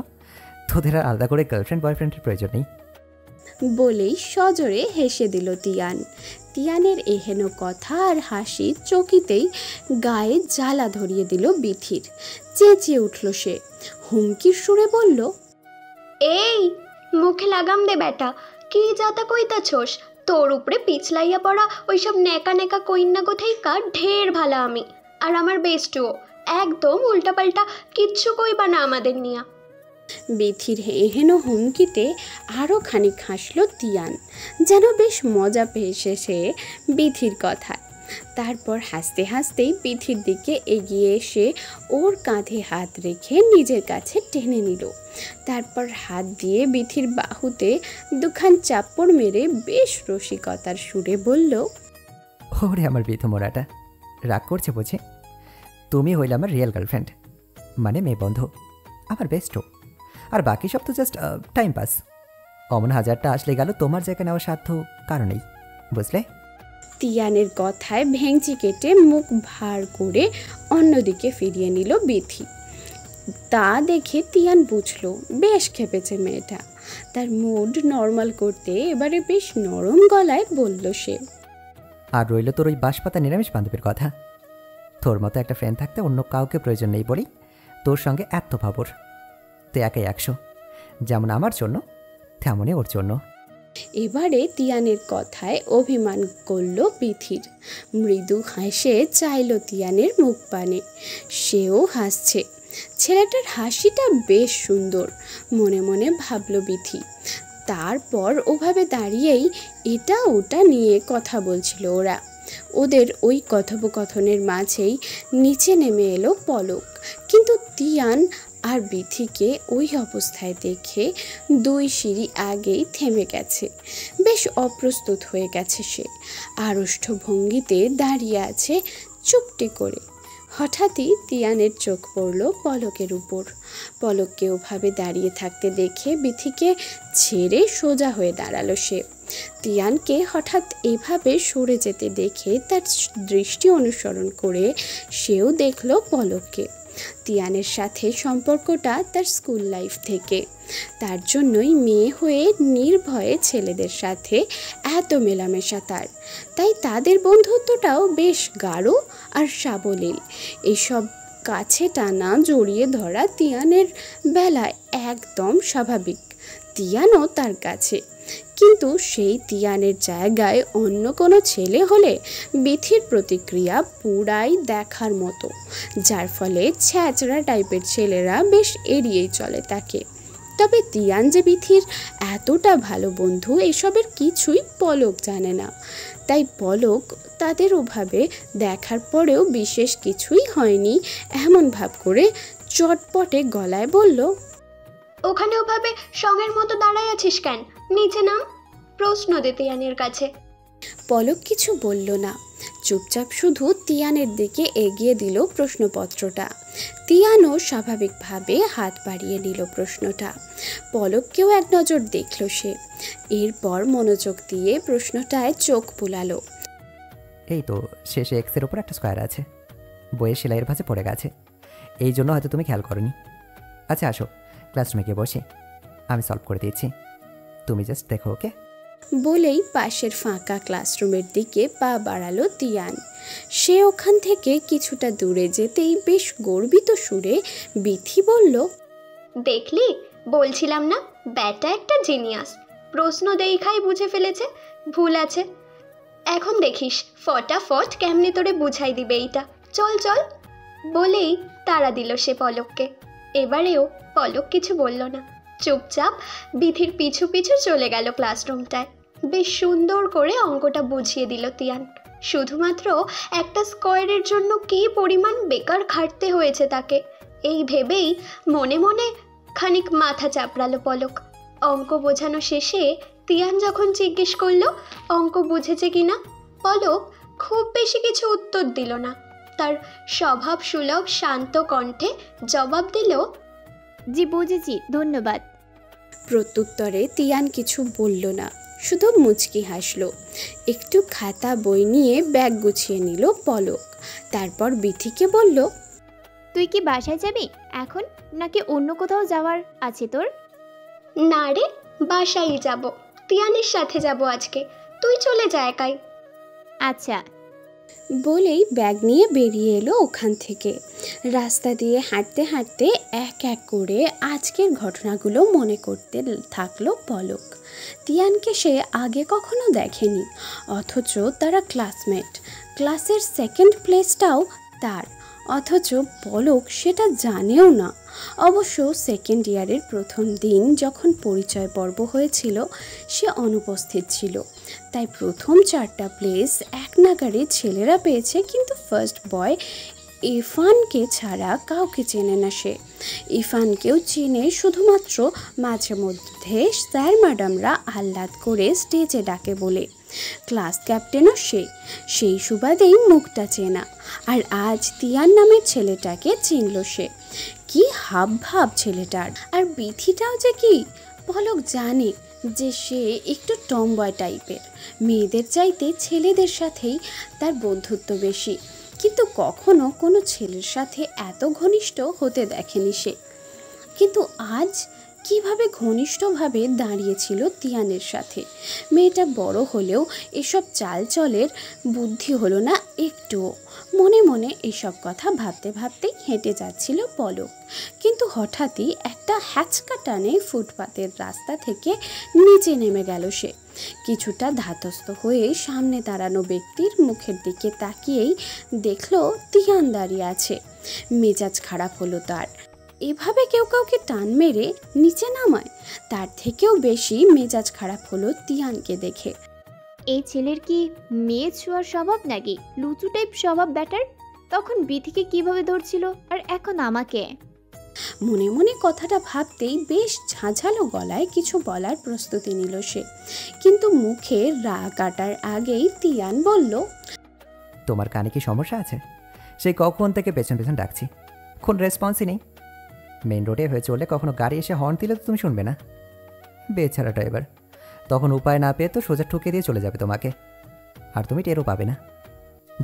C: তোদের আর আলাদা করে গার্লফ্রেন্ড বয়ফ্রেন্ডের প্রয়োজন নেই।
A: বলেই সজোরে হেসে দিল তিয়ান। তিয়ানের এহেন কথা আর হাসি চকিতেই গায়ে জ্বালা ধরিয়ে দিল বিথির। চেঁচিয়ে উঠল সে, হুমকির সুরে বলল,
D: এই মুখে লাগাম দে বেটা, কি যাতা কইতাছোস? তোর উপরে পিছলাইয়া পড়া ওইসব নেকা নেকা কইন্না কোথাইকা ঢের ভালা আমি। আর আমার বেস্টও একদম উল্টাপাল্টা কিচ্ছু কইবা না আমাদের নিয়া।
A: বিথির এহেন হুমকিতে আরও খানিক হাসল তিয়ান, যেন বেশ মজা পেয়েছে সে বিথির কথায়। তারপর হাসতে হাসতেই বিথির দিকে এগিয়ে এসে ওর কাঁধে হাত রেখে নিজের কাছে টেনে নিল। তারপর হাত দিয়ে বিথির বাহুতে দুখান চাপড় মেরে বেশ রসিকতার সুরে বলল,
C: ওরে আমার বিধু মোড়াটা, রাগ করছে বুঝি? তুমি হইলে আমার রিয়েল গার্লফ্রেন্ড, মানে মেয়ে বন্ধু, আমার বেস্টও। আর বাকি সব তো জাস্ট টাইম পাস। অমন হাজারটা আসলে গেল, তোমার জায়গা নেওয়ার সাধ্য কারণেই, বুঝলে?
A: তিয়ানের কথায় ভেঙচি কেটে মুখ ভার করে অন্যদিকে ফিরিয়ে নিল বিথি। তা দেখে তিয়ান বুঝলো বেশ খেপেছে মেয়েটা। তার মুড নর্মাল করতে এবারে বেশ নরম গলায় বলল সে,
C: আর রইল তোর ওই বাঁশপাতা নিরামিষ বান্ধবীর কথা। তোর মতো একটা ফ্রেন্ড থাকতে অন্য কাউকে প্রয়োজন নেই বলেই তোর সঙ্গে এত ভাবর। তুই একাই 100, যেমন আমার জন্য তেমনই ওর জন্য।
A: এবারে তিয়ানের কথায় অভিমান করল বিথির। মৃদু হাসে চাইল তিয়ানের মুখ পানে। সেও হাসছে। ছেলেটার হাসিটা বেশ সুন্দর, মনে মনে ভাবল বিথি। তারপর ওভাবে দাঁড়িয়েই এটা ওটা নিয়ে কথা বলছিল ওরা। ওদের ওই কথোপকথনের মাঝেই নিচে নেমে এলো পলক। কিন্তু তিয়ান আর বিথিকে ওই অবস্থায় দেখে 2 সিঁড়ি আগেই থেমে গেছে। বেশ অপ্রস্তুত হয়ে গেছে সে। আড়ষ্ট ভঙ্গিতে দাঁড়িয়ে আছে চুপটি করে। হঠাৎই তিয়ানের চোখ পড়ল পলকের উপর। পলককে ওভাবে দাঁড়িয়ে থাকতে দেখে বিথিকে ছেড়ে সোজা হয়ে দাঁড়ালো সে। তিয়ানকে হঠাৎ এভাবে সরে যেতে দেখে তার দৃষ্টি অনুসরণ করে সেও দেখল পলককে। তিয়ানের সাথে সম্পর্কটা তার স্কুল লাইফ থেকে, তার জন্যই মেয়ে হয়ে নির্ভয়ে ছেলেদের সাথে এত মেলামেশা তার, তাই তাদের বন্ধুত্বটাও বেশ গাঢ় আর সাবলীল। এসব কাছে টানা জড়িয়ে ধরা তিয়ানের বেলায় একদম স্বাভাবিক, তিয়ানও তার কাছে। কিন্তু সেই তিয়ানের জায়গায় অন্য কোনো ছেলে হলে বিথির প্রতিক্রিয়া পুরাই দেখার মতো, যার ফলে ছ্যাচড়া টাইপের ছেলেরা বেশ এড়িয়েই চলে তাকে। তবে তিয়ান যে বিথির এতটা ভালো বন্ধু এসবের কিছুই পলক জানে না, তাই পলক তাদের ওভাবে দেখার পরেও বিশেষ কিছুই হয়নি এমন ভাব করে চটপটে গলায় বলল,
D: ওখানে ওভাবে সঙ্গের মতো দাঁড়ায় আছিস কেন? নিচে নাম। প্রশ্ন দে তিয়ানের কাছে।
A: পলক কিছু বলল না, চুপচাপ শুধু তিয়ানের দিকে এগিয়ে দিল প্রশ্নপত্রটা। তিয়ানও স্বাভাবিকভাবে হাত বাড়িয়ে নিল প্রশ্নটা। পলককেও এক নজর দেখল সে, এরপর মনোযোগ দিয়ে প্রশ্নটায় চোখ বুলালো।
C: এই তো শেষে এক্সের ওপর একটা স্কোয়ার আছে, বইয়ের সেলাইয়ের ভাঁজে পড়ে গেছে, এই জন্য হয়তো তুমি খেয়াল করনি। আচ্ছা আসো ক্লাসরুমে গিয়ে বসে, আমি সলভ করে দিয়েছি, তুমি জাস্ট দেখো। ওকে
A: বলেই পাশের ফাঁকা ক্লাসরুমের দিকে পা বাড়ালো তিয়ান। সে ওখান থেকে কিছুটা দূরে যেতেই বেশ গর্বিত সুরে বিথি বলল,
D: দেখলি, বলছিলাম না ব্যাটা একটা জিনিয়াস। প্রশ্ন দেখাই বুঝে ফেলেছে, ভুল আছে। এখন দেখিস ফটাফট কেমনে তোরে বুঝাই দিবে এইটা। চল চল। বলেই তাড়া দিল সে পলককে। এবারেও পলক কিছু বলল না, চুপচাপ বিথির পিছু পিছু চলে গেল ক্লাসরুমটায়। বেশ সুন্দর করে অঙ্কটা বুঝিয়ে দিল তিয়ান। শুধুমাত্র একটা স্কোয়ারের জন্য কী পরিমাণ বেকার খাটতে হয়েছে তাকে, এই ভেবেই মনে মনে খানিক মাথা চাপড়ালো পলক। অঙ্ক বোঝানো শেষে তিয়ান যখন জিজ্ঞেস করলো অঙ্ক বুঝেছে কিনা, পলক খুব বেশি কিছু উত্তর দিল না। তার স্বভাব সুলভ শান্ত কণ্ঠে জবাব দিল,
B: জি বুঝেছি, ধন্যবাদ।
A: প্রত্যুত্তরে তিয়ান কিছু বলল না, শুধু মুচকি হাসলো। একটু খাতা বই নিয়ে ব্যাগ গুছিয়ে নিল পলক। তারপর বিথিকে বলল,
B: তুই কি বাসায় যাবি এখন, নাকি অন্য কোথাও যাওয়ার আছে তোর?
D: না রে, বাসায় যাব, তিয়ানের সাথে যাব আজকে, তুই চলে যা একাই।
B: আচ্ছা।
A: বলেই ব্যাগ নিয়ে বেরিয়ে এলো ওখান থেকে। রাস্তা দিয়ে হাঁটতে হাঁটতে এক এক করে আজকের ঘটনাগুলো মনে করতে থাকলো পলক। তিয়ানকে সে আগে কখনো দেখেনি, অথচ তারা ক্লাসমেট। ক্লাসের সেকেন্ড প্লেসটাও তার, অথচ পলক সেটা জানেও না। অবশ্য সেকেন্ড ইয়ারের প্রথম দিন যখন পরিচয় পর্ব হয়েছিল সে অনুপস্থিত ছিল, তাই প্রথম 4টা প্লেস এক নাগারে ছেলেরা পেয়েছে, কিন্তু ফার্স্ট বয় ইরফানকে ছাড়া কাউকে চেনে না সে। ইরফানকেও চেনে শুধুমাত্র মাঝে মধ্যে স্যার ম্যাডামরা আহ্লাদ করে স্টেজে ডাকে বলে। ক্লাস ক্যাপ্টেনও সেই সুবাদেই মুখটা চেনা। আর আজ তিয়ান নামের ছেলেটাকে চিনল সে। কি হাব ভাব ছেলেটার, আর বিথিটাও যে কি। পলক জানে যে সে একটু টমবয় টাইপের, মেয়েদের চাইতে ছেলেদের সাথেই তার বন্ধুত্ব বেশি, কিন্তু কখনো কোনো ছেলের সাথে এত ঘনিষ্ঠ হতে দেখেনি সে। কিন্তু আজ কিভাবে ঘনিষ্ঠভাবে দাঁড়িয়েছিল তিয়ানের সাথে। মেয়েটা বড় হলেও এসব চালচলের বুদ্ধি হলো না একটুও। মনে মনে এসব কথা ভাবতে ভাবতেই হেঁটে যাচ্ছিল পলক, কিন্তু হঠাৎই একটা হ্যাচকা টানে ফুটপাতের রাস্তা থেকে নিচে নেমে গেল সে। কিছুটা ধাতস্থ হয়ে সামনে দাঁড়ানো ব্যক্তির মুখের দিকে তাকিয়েই দেখলো তিয়ান দাঁড়িয়ে আছে। মেজাজ খারাপ হলো তার। এভাবে কেউ কাউকে টান মেরে নিচে নামায়, তার থেকেও বেশি মেজাজ খারাপ হলো তিয়ানকে দেখে।
B: এই ছেলের কি মেয়ে ছোঁয়ার স্বভাব নাকি লুচু টাইপ স্বভাব ব্যাটার? তখন বিথিকে কিভাবে ধরছিল, আর এখন আমাকে?
A: মনে মনে কথাটা ভাবতেই বেশ ঝাঁঝালো গলায় কিছু বলার প্রস্তুতি নিল সে, কিন্তু মুখে রাগ কাটার আগেই তিয়ান বলল,
C: তোমার কানে কি সমস্যা আছে? সেই কখন থেকে পেছন পেছন ডাকছি, কোন রেসপন্সই নেই। মেন রোডে হয়ে চললে কখনো গাড়ি এসে হর্ন দিলে তো তুমি শুনবে না। বেচারা ড্রাইভার তখন উপায় না পেয়ে তো সোজা ঠুকে দিয়ে চলে যাবে তোমাকে, আর তুমি টেরও পাবে না।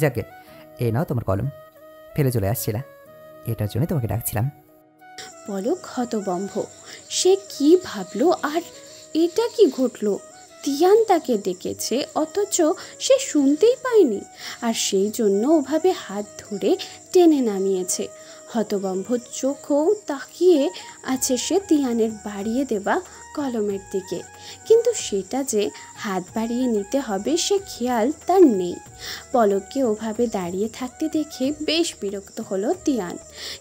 C: যাকে এ নাও তোমার কলম, ফেলে চলে আসছিলা, এটার জন্যই তোমাকে ডাকছিলাম।
A: পলক হতবম্ব। সে কি ভাবলো আর এটা কি ঘটলো? তিয়ান তাকে ডেকেছে অথচ সে শুনতেই পায়নি, আর সেই জন্য ওভাবে হাত ধরে টেনে নামিয়েছে। হতবম্ব চোখও তাকিয়ে আছে সে তিয়ানের বাড়িয়ে দেওয়া কলমের দিকে, কিন্তু সেটা যে হাত বাড়িয়ে নিতে হবে সে খেয়াল তার নেই। পলককে ওভাবে দাঁড়িয়ে থাকতে দেখে বেশ বিরক্ত হলো তিয়ান,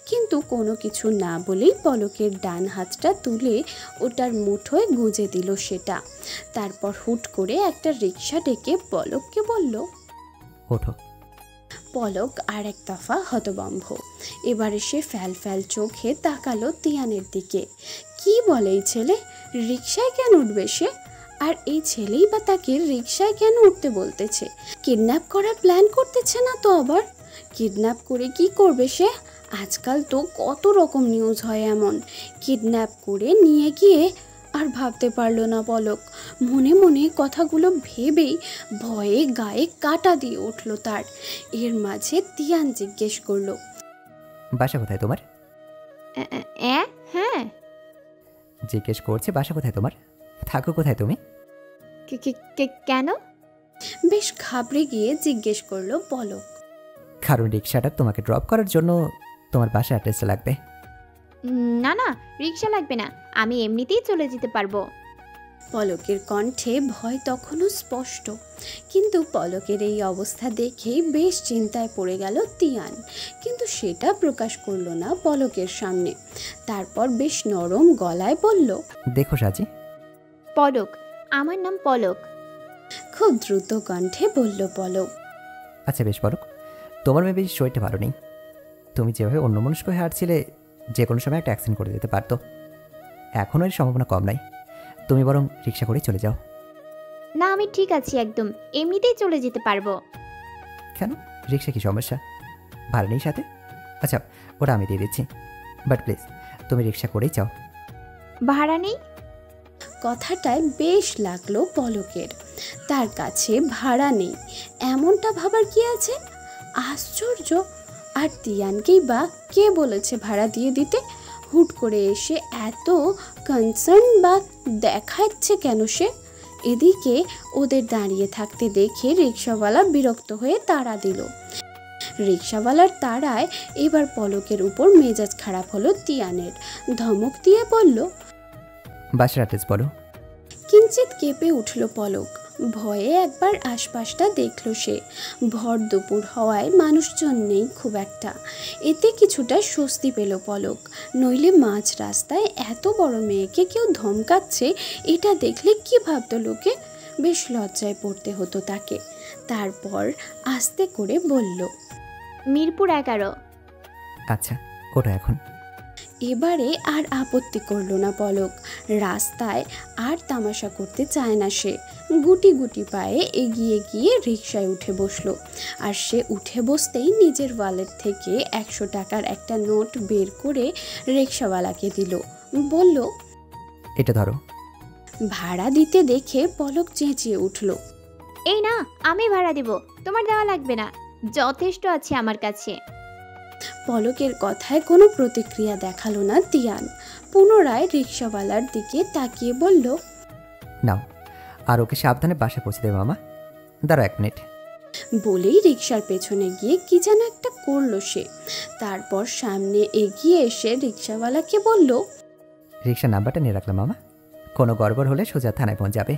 A: কিন্তু কোনো কিছু না বলেই পলকের ডান হাতটা তুলে ওটার মুঠোয় গুঁজে দিল সেটা। তারপর হুট করে একটা রিক্সা ডেকে পলককে বলল,
C: ওঠো।
A: পলক আর এক দফা হতবম্ব। এবারে সে ফ্যাল ফ্যাল চোখে তাকালো তিয়ানের দিকে। কি বলে এই ছেলে? রিক্সায় কেন উঠবে সে? আর এই ছেলেই বা তাকে রিক্সায় কেন উঠতে বলতেছে? কিডন্যাপ করার প্ল্যান করতেছে না তো আবার? কিডন্যাপ করে কি করবে সে? আজকাল তো কত রকম নিউজ হয় এমন। কিডন্যাপ করে নিয়ে গিয়ে আর ভাবতে পারলো না পলক। মনে মনে কথাগুলো ভেবেই ভয়ে গায়ে কাঁটা দিয়ে উঠল তার। এর মাঝে তিয়ান জিজ্ঞেস করলো,
C: বাসা কোথায় তোমার?
B: হ্যাঁ।
C: জিজ্ঞেস করছে বাসা কোথায় তোমার, থাকো কোথায় তুমি?
B: কেন?
A: বেশ ঘাবড়ে গিয়ে জিজ্ঞেস করলো পলক।
C: কারণ রিক্সাটা তোমাকে ড্রপ করার জন্য তোমার বাসা অ্যাড্রেসটা লাগবে।
B: না না, রিক্সা লাগবে না, আমি এমনিতেই চলে যেতে পারবো।
A: পলকের কণ্ঠে ভয় তখনও স্পষ্ট, কিন্তু পলকের এই অবস্থা দেখেই বেশ চিন্তায় পড়ে গেল তিয়ান, কিন্তু সেটা প্রকাশ করলো না পলকের সামনে। তারপর বেশ নরম গলায় বলল,
C: দেখো সাজি।
B: পলক, আমার নাম পলক।
A: খুব দ্রুত কণ্ঠে বলল পলক।
C: আচ্ছা বেশ পলক, তোমার মেয়ে বেশি শরীরটা ভালো নেই। তুমি যেভাবে অন্যমনস্ক হয়ে হাঁটছিলে যে কোনো সময় একটা অ্যাক্সিডেন্ট করে দিতে পারতো। এখনও এর সম্ভাবনা কম নাই, তুমি বরং রিক্সা করেই চলে যাও।
B: না, আমি ঠিক আছি একদম, এমনিতেই চলে যেতে পারবো।
C: কেন, রিক্সা কি সমস্যা? ভাড়া নেই সাথে? আচ্ছা ওটা আমি দিয়ে দিচ্ছি, বাট প্লিজ তুমি রিক্সা করেই যাও।
B: ভাড়া নেই?
A: কথাটায় বেশ লাগলো পলকের। তার কাছে ভাড়া নেই এমনটা ভাবার কি আছে? আশ্চর্য! আর তিয়ানকেই বা কে বলেছে ভাড়া দিয়ে দিতে? হুট করে এসে এত কনসার্ন বা দেখাচ্ছে কেন সে? এদিকে ওদের দাঁড়িয়ে থাকতে দেখে রিক্সাওয়ালা বিরক্ত হয়ে তাড়া দিল। রিক্সাওয়ালার তাড়ায় এবার পলকের উপর মেজাজ খারাপ হলো তিয়ানের। ধমক দিয়ে বলল,
C: বাসার অ্যাড্রেস বলো।
A: কিঞ্চিত কেঁপে উঠল পলক। ভয়ে একবার আশপাশটা দেখল সে। ভর দুপুর হওয়ায় মানুষজন নেই খুব একটা, এতে কিছুটা স্বস্তি পেল পলক। নইলে মাঝ রাস্তায় এত বড় মেয়েকে কেউ ধমকাচ্ছে, এটা দেখলে কি ভাবতো লোকে? বেশ লজ্জায় পড়তে হতো তাকে। তারপর আস্তে করে বলল,
B: মিরপুর 11।
C: আচ্ছা ওটা এখন।
A: এবারে আর আপত্তি করল না পলক। রাস্তায় আর তামাশা করতে চায় না সে। গুটি গুটি পায়ে এগিয়ে গিয়ে রিকশায় উঠে বসলো। আর সে উঠে বসতেই নিজের ওয়ালেট থেকে 100 টাকার একটা নোট বের করে রিকশাওয়ালাকে দিল। বলল,
C: এটা ধরো।
A: ভাড়া দিতে দেখে পলক চেঁচিয়ে উঠল,
B: এই না, আমি ভাড়া দিব, তোমার দেওয়া লাগবে না, যথেষ্ট আছে আমার কাছে।
A: পলকের কথায় কোনো প্রতিক্রিয়া দেখালো না তিয়ান। পুনরায় রিকশাওয়ালার দিকে তাকিয়ে বলল,
C: নাও, আর ওকে সাবধানে বাসা পৌঁছে দেবে মামা। দাঁড়াও 1 মিনিট।
A: বলেই রিকশার পেছনে গিয়ে কি যেন একটা করলো সে। তারপর সামনে এগিয়ে এসে রিকশাওয়ালাকে বলল,
C: রিক্সার নাম্বারটা নিয়ে রাখলাম মামা, কোনো গড়বড় হলে সোজা থানায় পৌঁছাবে।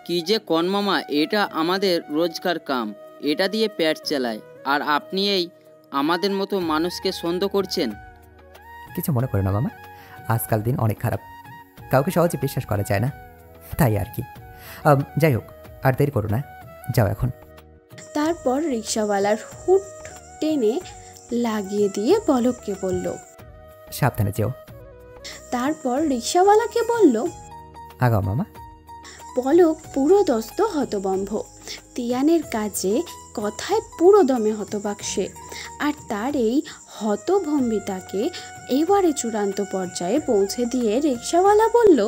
F: কি যে কন মামা, এটা আমাদের রোজকার কাম, এটা দিয়ে পেট চালায়, আর আপনি এই আমাদের মতো মানুষকে সন্দেহ করছেন।
C: কিছু মনে করো না মামা, আজকাল দিন অনেক খারাপ, কাউকে সহজে বিশ্বাস করা যায় না, তাই আর কি। যাই হোক, আর দেরি করো না, যাও এখন।
A: তারপর রিকশাওয়ালার হুট টেনে লাগিয়ে দিয়ে পলককে বলল,
C: সাবধানে যেও।
A: তারপর রিকশাওয়ালাকে বলল,
C: আগাও মামা।
A: পলক পুরো দস্ত হতবম্ব। তিয়ানের কাজে কথায় পুরো দমে হতবাক সে। আর তার এই হতভম্বিতাকে এবারে চূড়ান্ত পর্যায়ে পৌঁছে দিয়ে রিক্সাওয়ালা বলল,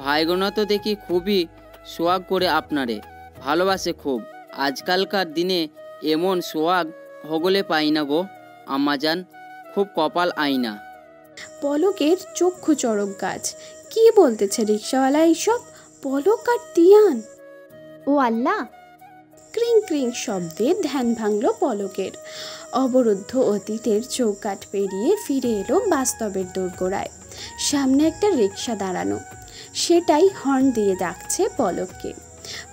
F: ভাইগোনা তো দেখি খুবই সোয়াগ করে আপনারে, ভালোবাসে খুব। আজকালকার দিনে এমন সোয়াগ হগলে পাই না গো আম্মাজান, খুব কপাল আইনা।
A: পলকের চক্ষু চড়ক গাছ। কি বলতেছে রিক্সাওয়ালা এইসব? পলক আর তিয়ান!
B: ও আল্লাহ!
A: ক্রিং ক্রিং শব্দে ধ্যান ভাঙল পলকের। অবরুদ্ধ অতীতের চৌকাঠ পেরিয়ে ফিরে এলো বাস্তবের দোরগোড়ায়। সামনে একটা রিক্সা দাঁড়ানো, সেটাই হর্ন দিয়ে ডাকছে পলককে।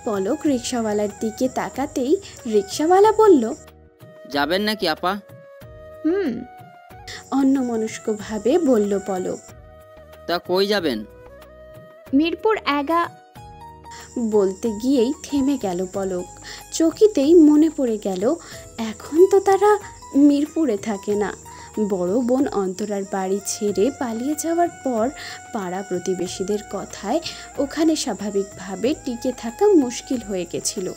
A: পলক রিক্সাওয়ালার দিকে তাকাতেই রিক্সাওয়ালা বলল,
F: যাবেন নাকি আপা?
A: অন্যমনস্কভাবে বলল পলক।
F: তা কই যাবেন?
B: মিরপুর 11।
A: বলতে গিয়েই থেমে গেল পলক। চকিতেই মনে পড়ে গেল এখন তো তারা মিরপুরে থাকে না। বড় বোন অন্তরার বাড়ি ছেড়ে পালিয়ে যাওয়ার পর পাড়া প্রতিবেশীদের কথায় ওখানে স্বাভাবিকভাবে টিকে থাকা মুশকিল হয়ে গেছিল।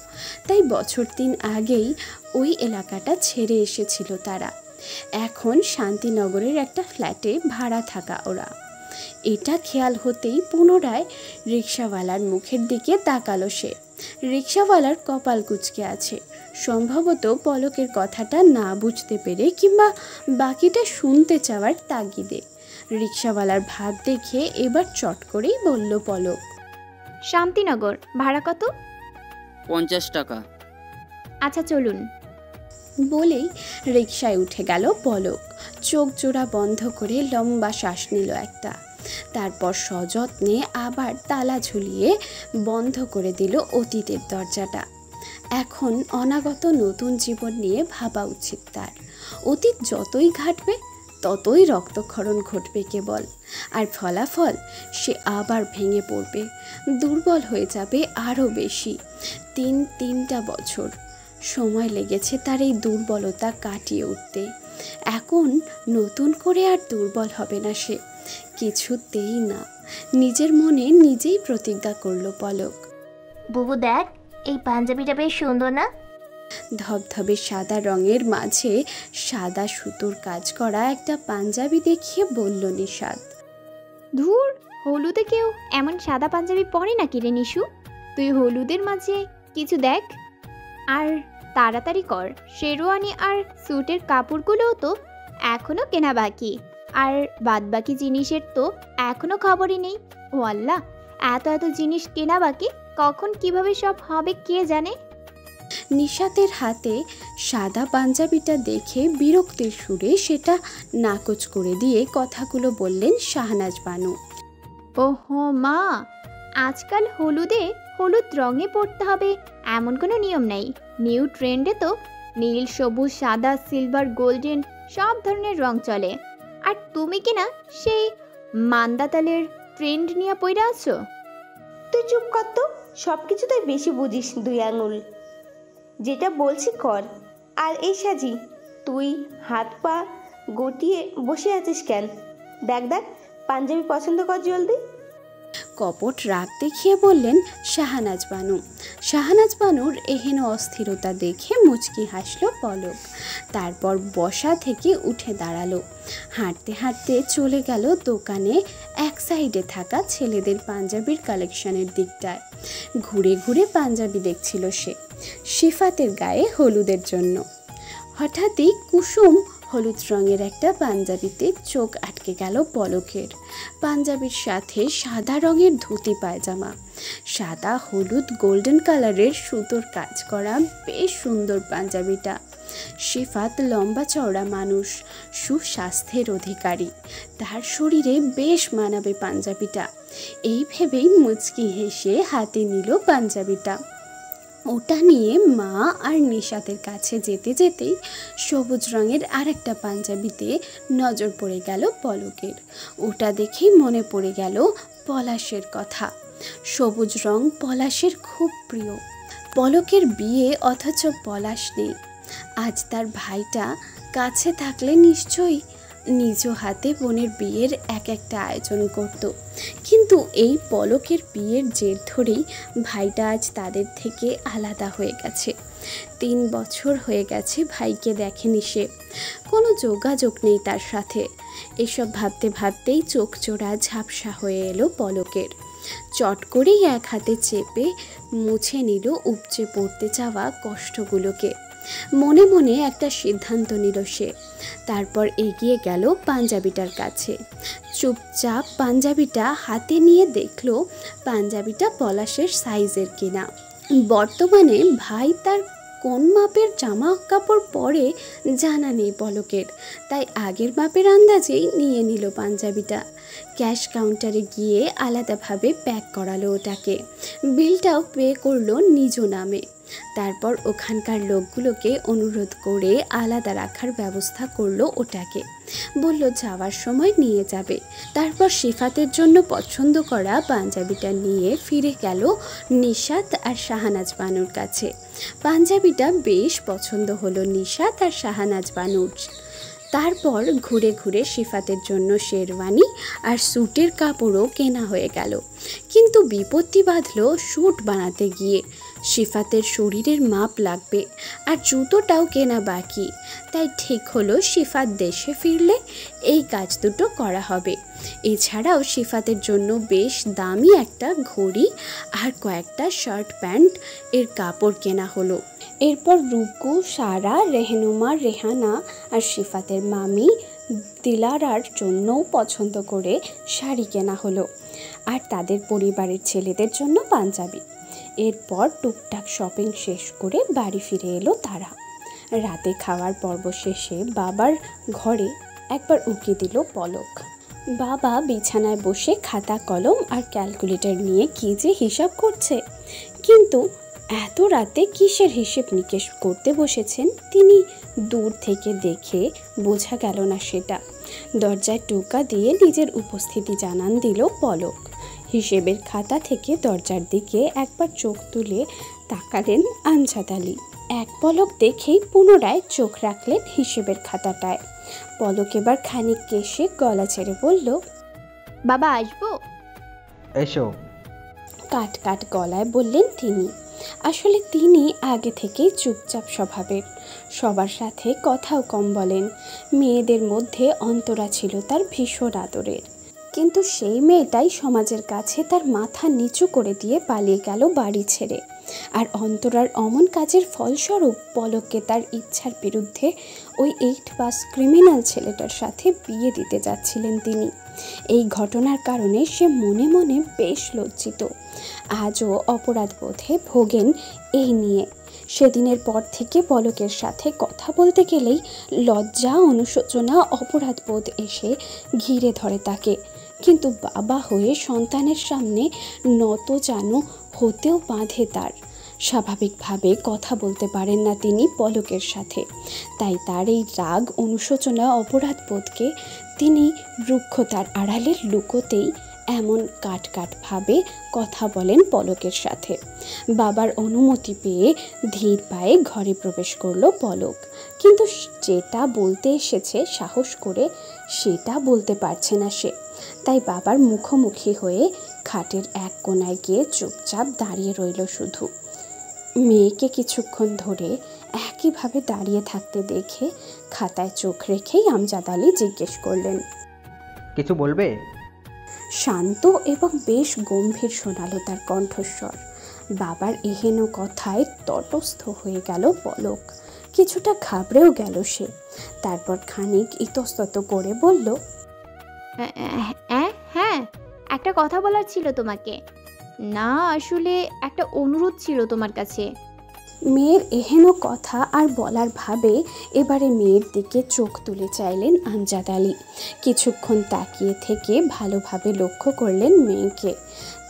A: তাই বছর 3 আগেই ওই এলাকাটা ছেড়ে এসেছিল তারা। এখন শান্তিনগরের একটা ফ্ল্যাটে ভাড়া থাকা ওরা। এটা খেয়াল হতেই পুনরায় রিক্সাওয়ালার মুখের দিকে তাকালো সে। রিক্সাওয়ালার কপাল কুঁচকে আছে, সম্ভবত পলকের কথাটা না বুঝতে পেরে কিংবা বাকিটা শুনতে চাওয়ার তাগিদে। রিক্সাওয়ালার ভাব দেখে এবার চট করেই বলল পলক,
B: শান্তিনগর। ভাড়া কত?
F: 50 টাকা।
B: আচ্ছা চলুন।
A: বলেই রিকশায় উঠে গেল পলক। চোখ জোড়া বন্ধ করে লম্বা শ্বাস নিল একটা, তারপর সযত্নে আবার তালা ঝুলিয়ে বন্ধ করে দিল অতীতের দরজাটা। এখন অনাগত নতুন জীবন নিয়ে ভাবা উচিত তার। অতীত যতই ঘাটবে ততই রক্তক্ষরণ ঘটবে কেবল, আর ফলাফল সে আবার ভেঙে পড়বে, দুর্বল হয়ে যাবে আরও বেশি। 3টা বছর সময় লেগেছে তার এই দুর্বলতা কাটিয়ে উঠতে। এখন নতুন করে আর দুর্বল হবে না সে, কিছুতেই না। নিজের মনে নিজেই প্রতিজ্ঞা করল পলক।
G: বুবু দেখ, এই পাঞ্জাবিটা বেশ সুন্দর না?
A: ধবধবে সাদা রঙের মাঝে সাদা সুতোর কাজ করা একটা পাঞ্জাবি দেখিয়ে বলল নিশাদ।
B: ধুর, হলুদে কেউ এমন সাদা পাঞ্জাবি পরে নাকি রে নিশু? তুই হলুদের মাঝে কিছু দেখ, আর তাড়াতাড়ি কর। শেরওয়ানি আর স্যুটের কাপড়গুলোও তো এখনো কেনা বাকি, আর বাদবাকি জিনিসের তো এখনো খবরই নেই। ও আল্লাহ, এত এত জিনিস কেনা বাকি, কখন কিভাবে সব হবে কে জানে।
A: নিশাতের হাতে সাদা পাঞ্জাবিটা দেখে বিরক্তির সুরে সেটা নাকচ করে দিয়ে কথাগুলো বললেন শাহনাজ বানু।
B: ওহো মা, আজকাল হলুদে হলুদ রঙে পড়তে হবে এমন কোনো নিয়ম নেই। নিউ ট্রেন্ডে তো নীল, সবুজ, সাদা, সিলভার, গোল্ডেন সব ধরনের রং চলে। আর তুমি কিনা সেই মান্দাতালের ট্রেন্ড নিয়ে পইরা আছো।
G: তুই চুপ কর তো, সব কিছু তুই বেশি বুঝিস 2 আঙুল। যেটা বলছি কর। আর এই সাজি, তুই হাত পা গটিয়ে বসে আছিস কেন? দেখ দেখ, পাঞ্জাবি পছন্দ কর জলদি।
A: কপট রাগ দেখিয়ে বললেন শাহনাজ বানু। শাহনাজ বানুর এহেন অস্থিরতা দেখে মুচকি হাসল পলক। তারপর বসা থেকে উঠে দাঁড়ালো, হাঁটতে হাঁটতে চলে গেল দোকানে এক সাইডে থাকা ছেলেদের পাঞ্জাবির কালেকশনের দিকটায়। ঘুরে ঘুরে পাঞ্জাবি দেখছিল সে, শিফাতের গায়ে হলুদের জন্য। হঠাৎই কুসুম হলুদ রঙের একটা পাঞ্জাবিতে চোখ আটকে গেল পলকের। পাঞ্জাবির সাথে সাদা রঙের ধুতি পায়জামা, সাদা হলুদ গোল্ডেন কালারের সুতোর কাজ করা বেশ সুন্দর পাঞ্জাবিটা। শিফাত লম্বা চওড়া মানুষ, সুস্বাস্থ্যের অধিকারী, তার শরীরে বেশ মানাবে পাঞ্জাবিটা। এই ভেবেই মুচকি হেসে হাতে নিল পাঞ্জাবিটা। ওটা নিয়ে মা আর নিশাতের কাছে যেতে যেতেই সবুজ রঙের আরেকটা পাঞ্জাবিতে নজর পড়ে গেল পলকের। ওটা দেখেই মনে পড়ে গেল পলাশের কথা। সবুজ রং পলাশের খুব প্রিয়। পলকের বিয়ে অথচ পলাশ নেই। আজ তার ভাইটা কাছে থাকলে নিশ্চয়ই নিজ হাতে বোনের বিয়ের এক একটা আয়োজন করত। কিন্তু এই পলকের বিয়ের জের ধরেই ভাইটা আজ তাদের থেকে আলাদা হয়ে গেছে। 3 বছর হয়ে গেছে ভাইকে দেখেনি সে, কোনো যোগাযোগ নেই তার সাথে। এসব ভাবতে ভাবতেই চোখ চোরা ঝাপসা হয়ে এলো পলকের। চট করেই এক হাতে চেপে মুছে নিল উপচে পড়তে যাওয়া কষ্টগুলোকে। মনে মনে একটা সিদ্ধান্ত নিল সে। তারপর এগিয়ে গেল পাঞ্জাবিটার কাছে। চুপচাপ পাঞ্জাবিটা হাতে নিয়ে দেখলো পাঞ্জাবিটা পলাশের সাইজের কিনা। বর্তমানে ভাই তার কোন মাপের জামা কাপড় পরে জানা নেই পলকের, তাই আগের মাপের আন্দাজেই নিয়ে নিল পাঞ্জাবিটা। ক্যাশ কাউন্টারে গিয়ে আলাদাভাবে প্যাক করালো ওটাকে। বিলটাও পে করলো নিজ নামে। তারপর ওখানকার লোকগুলোকে অনুরোধ করে আলাদা রাখার ব্যবস্থা করলো ওটাকে। বলল যাওয়ার সময় নিয়ে যাবে। তারপর সিফাতের জন্য পছন্দ করা পাঞ্জাবিটা নিয়ে ফিরে গেল নিশাত আর শাহানাজ বানুর কাছে। পাঞ্জাবিটা বেশ পছন্দ হলো নিশাত আর শাহানাজ বানুর। তারপর ঘুরে ঘুরে সিফাতের জন্য শেরওয়ানি আর স্যুটের কাপড়ও কেনা হয়ে গেল। কিন্তু বিপত্তি বাঁধল স্যুট বানাতে গিয়ে। সিফাতের শরীরের মাপ লাগবে আর জুতোটাও কেনা বাকি। তাই ঠিক হলো সিফাত দেশে ফিরলে এই কাজ দুটো করা হবে। এছাড়াও সিফাতের জন্য বেশ দামি একটা ঘড়ি আর কয়েকটা শার্ট প্যান্ট এর কাপড় কেনা হলো। এরপর রুকু, সারা, রেহনুমা, রেহানা আর সিফাতের মামি দিলারার জন্যও পছন্দ করে শাড়ি কেনা হলো, আর তাদের পরিবারের ছেলেদের জন্য পাঞ্জাবি। এরপর টুকটাক শপিং শেষ করে বাড়ি ফিরে এলো তারা। রাতে খাওয়ার পর্ব শেষে বাবার ঘরে একবার উকি দিল পলক। বাবা বিছানায় বসে খাতা কলম আর ক্যালকুলেটর নিয়ে কী যে হিসাব করছে। কিন্তু এত রাতে কিসের হিসেব নিকেশ করতে বসেছেন তিনি দূর থেকে দেখে বোঝা গেল না সেটা। দরজায় টোকা দিয়ে নিজের উপস্থিতি জানান দিল পলক। হিসেবের খাতা থেকে দরজার দিকে একবার চোখ তুলে তাকালেন আমজাদ আলী। এক পলক দেখেই পুনরায় চোখ রাখলেন হিসেবের খাতাটায়। পলক এবার খানিক কেশে গলা ছেড়ে বলল,
B: বাবা আসবো?
H: এসো।
A: কাট কাট গলায় বললেন তিনি। আসলে তিনি আগে থেকেই চুপচাপ স্বভাবের, সবার সাথে কথাও কম বলেন। মেয়েদের মধ্যে অন্তরা ছিল তার ভীষণ আদরের। কিন্তু সেই মেয়েটাই সমাজের কাছে তার মাথা নিচু করে দিয়ে পালিয়ে গেল বাড়ি ছেড়ে। আর অন্তরার অমন কাজের ফলস্বরূপ পলককে তার ইচ্ছার বিরুদ্ধে ওই 8 পাস ক্রিমিনাল ছেলেটার সাথে বিয়ে দিতে যাচ্ছিলেন তিনি। এই ঘটনার কারণে সে মনে মনে বেশ লজ্জিত। আজও অপরাধ বোধে ভোগেন এই নিয়ে। সেদিনের পর থেকে পলকের সাথে কথা বলতে গেলেই লজ্জা, অনুশোচনা, অপরাধ বোধ এসে ঘিরে ধরে তাকে। কিন্তু বাবা হয়ে সন্তানের সামনে নত যেন হতেও বাঁধে তার। স্বাভাবিকভাবে কথা বলতে পারেন না তিনি পলকের সাথে। তাই তার এই রাগ, অনুশোচনা, অপরাধ বোধকে তিনি রুক্ষতার আড়ালে লুকোতেই এমন কাট কাটভাবে কথা বলেন পলকের সাথে। বাবার অনুমতি পেয়ে ধীর পায়ে ঘরে প্রবেশ করলো পলক। কিন্তু যেটা বলতে এসেছে সাহস করে সেটা বলতে পারছে না সে। তাই বাবার মুখোমুখি হয়ে খাটের এক কোণায় গিয়ে চুপচাপ দাঁড়িয়ে রইল শুধু। মেয়েকে কিছুক্ষণ ধরে একইভাবে দাঁড়িয়ে থাকতে দেখে খাতায় চোখ রেখেই আমজাদ আলী জিজ্ঞেস করলেন,
H: কিছু বলবে?
A: শান্ত এবং বেশ গম্ভীর শোনালো তার কণ্ঠস্বর। বাবার এহেন কথায় তটস্থ হয়ে গেল পলক। কিছুটা ঘাবড়েও গেল সে। তারপর খানিক ইতস্তত করে বলল,
B: হ্যাঁ, একটা কথা বলার ছিল তোমাকে। না, আসলে একটা অনুরোধ ছিল তোমার কাছে।
A: মেয়ের এহেন কথা আর বলার ভাবে এবারে মেয়ের দিকে চোখ তুলে চাইলেন আমজাদ আলী। কিছুক্ষণ তাকিয়ে থেকে ভালোভাবে লক্ষ্য করলেন মেয়েকে।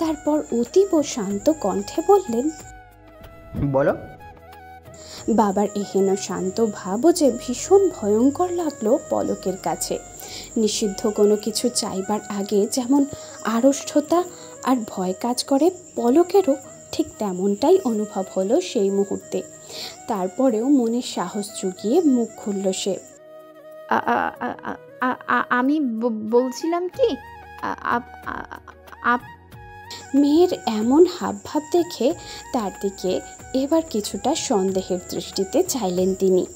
A: তারপর অতীব শান্ত কণ্ঠে বললেন,
H: বলো।
A: বাবার এহেন শান্ত ভাবও যে ভীষণ ভয়ঙ্কর লাগলো পলকের কাছে। নিষিদ্ধ কোনো কিছু চাইবার আগে যেমন আড়ষ্ঠতা আর ভয় কাজ করে, পলকেরও ঠিক তেমনটাই অনুভব হলো সেই মুহূর্তে। তারপরেও মনে সাহস জুগিয়ে মুখ খুলল সে।
B: আমি বলছিলাম কি আপ- আ- আপ-
A: মেয়ের এমন হাবভাব দেখে তার দিকে এবার কিছুটা সন্দেহের দৃষ্টিতে চাইলেন তিনি।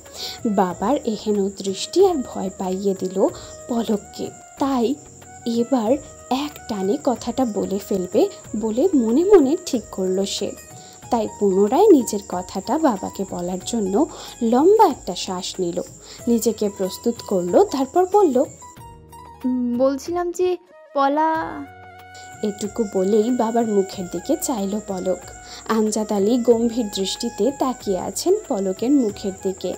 A: বাবার এহেন দৃষ্টি আর ভয় পাইয়ে দিল পলককে। তাই এবার এক টানে কথাটা বলে ফেলবে বলে মনে মনে ঠিক করলো সে। তাই পুনরায় নিজের কথাটা বাবাকে বলার জন্য লম্বা একটা শ্বাস নিল, নিজেকে প্রস্তুত করলো, তারপর বলল,
B: বলছিলাম যে পলা।
A: এটুকু বলেই বাবার মুখের দিকে চাইল পলক। আমজাদ আলী গম্ভীর দৃষ্টিতে তাকিয়ে আছেন পলকের মুখের দিকে।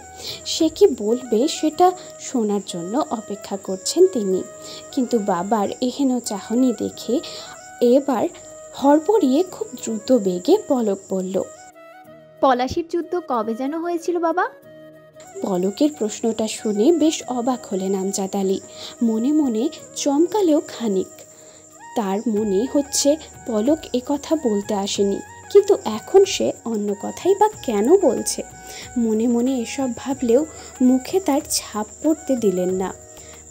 A: সে কি বলবে সেটা শোনার জন্য অপেক্ষা করছেন তিনি। কিন্তু বাবার এহেন চাহনি দেখে এবার হড়বড়িয়ে খুব দ্রুত বেগে পলক বলল,
B: পলাশির যুদ্ধ কবে যেন হয়েছিল বাবা?
A: পলকের প্রশ্নটা শুনে বেশ অবাক হলেন আমজাদ আলী। মনে মনে চমকালেও খানিক। তার মনে হচ্ছে পলক এ কথা বলতে আসেনি, কিন্তু এখন সে অন্য কথাই বা কেন বলছে। মনে মনে এসব ভাবলেও মুখে তার ছাপ পড়তে দিলেন না।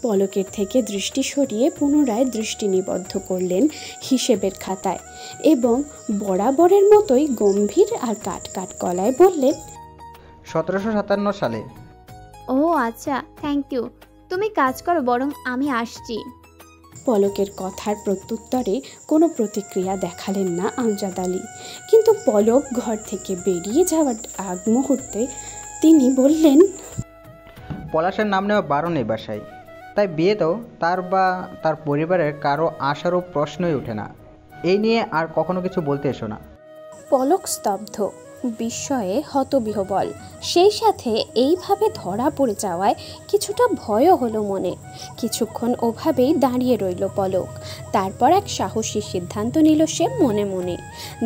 A: পলকের থেকে দৃষ্টি সরিয়ে পুনরায় দৃষ্টি নিবদ্ধ করলেন হিসেবের খাতায় এবং বরাবরের মতোই গম্ভীর আর কাট কাট গলায় বললেন,
H: 1757 সালে।
B: ও আচ্ছা, থ্যাংক ইউ। তুমি কাজ করো, বরং আমি আসছি।
A: পলকের কথার প্রত্যুত্তরে কোনো প্রতিক্রিয়া দেখালেন না আমজাদ আলী। কিন্তু পলক ঘর থেকে বেরিয়ে যাওয়ার আগ মুহূর্তে তিনি বললেন,
H: পলাশের নাম নেওয়া বারণ এই বাসায়, তাই বিয়েতেও তার বা তার পরিবারের কারো আসারও প্রশ্নই ওঠে না। এই নিয়ে আর কখনো কিছু বলতে এসো না।
A: পলক স্তব্ধ, বিস্ময়ে হতবিহ্বল। সেই সাথে এইভাবে ধরা পড়ে যাওয়ায় কিছুটা ভয়ও হলো মনে। কিছুক্ষণ ওভাবেই দাঁড়িয়ে রইল পলক। তারপর এক সাহসী সিদ্ধান্ত নিল সে মনে মনে,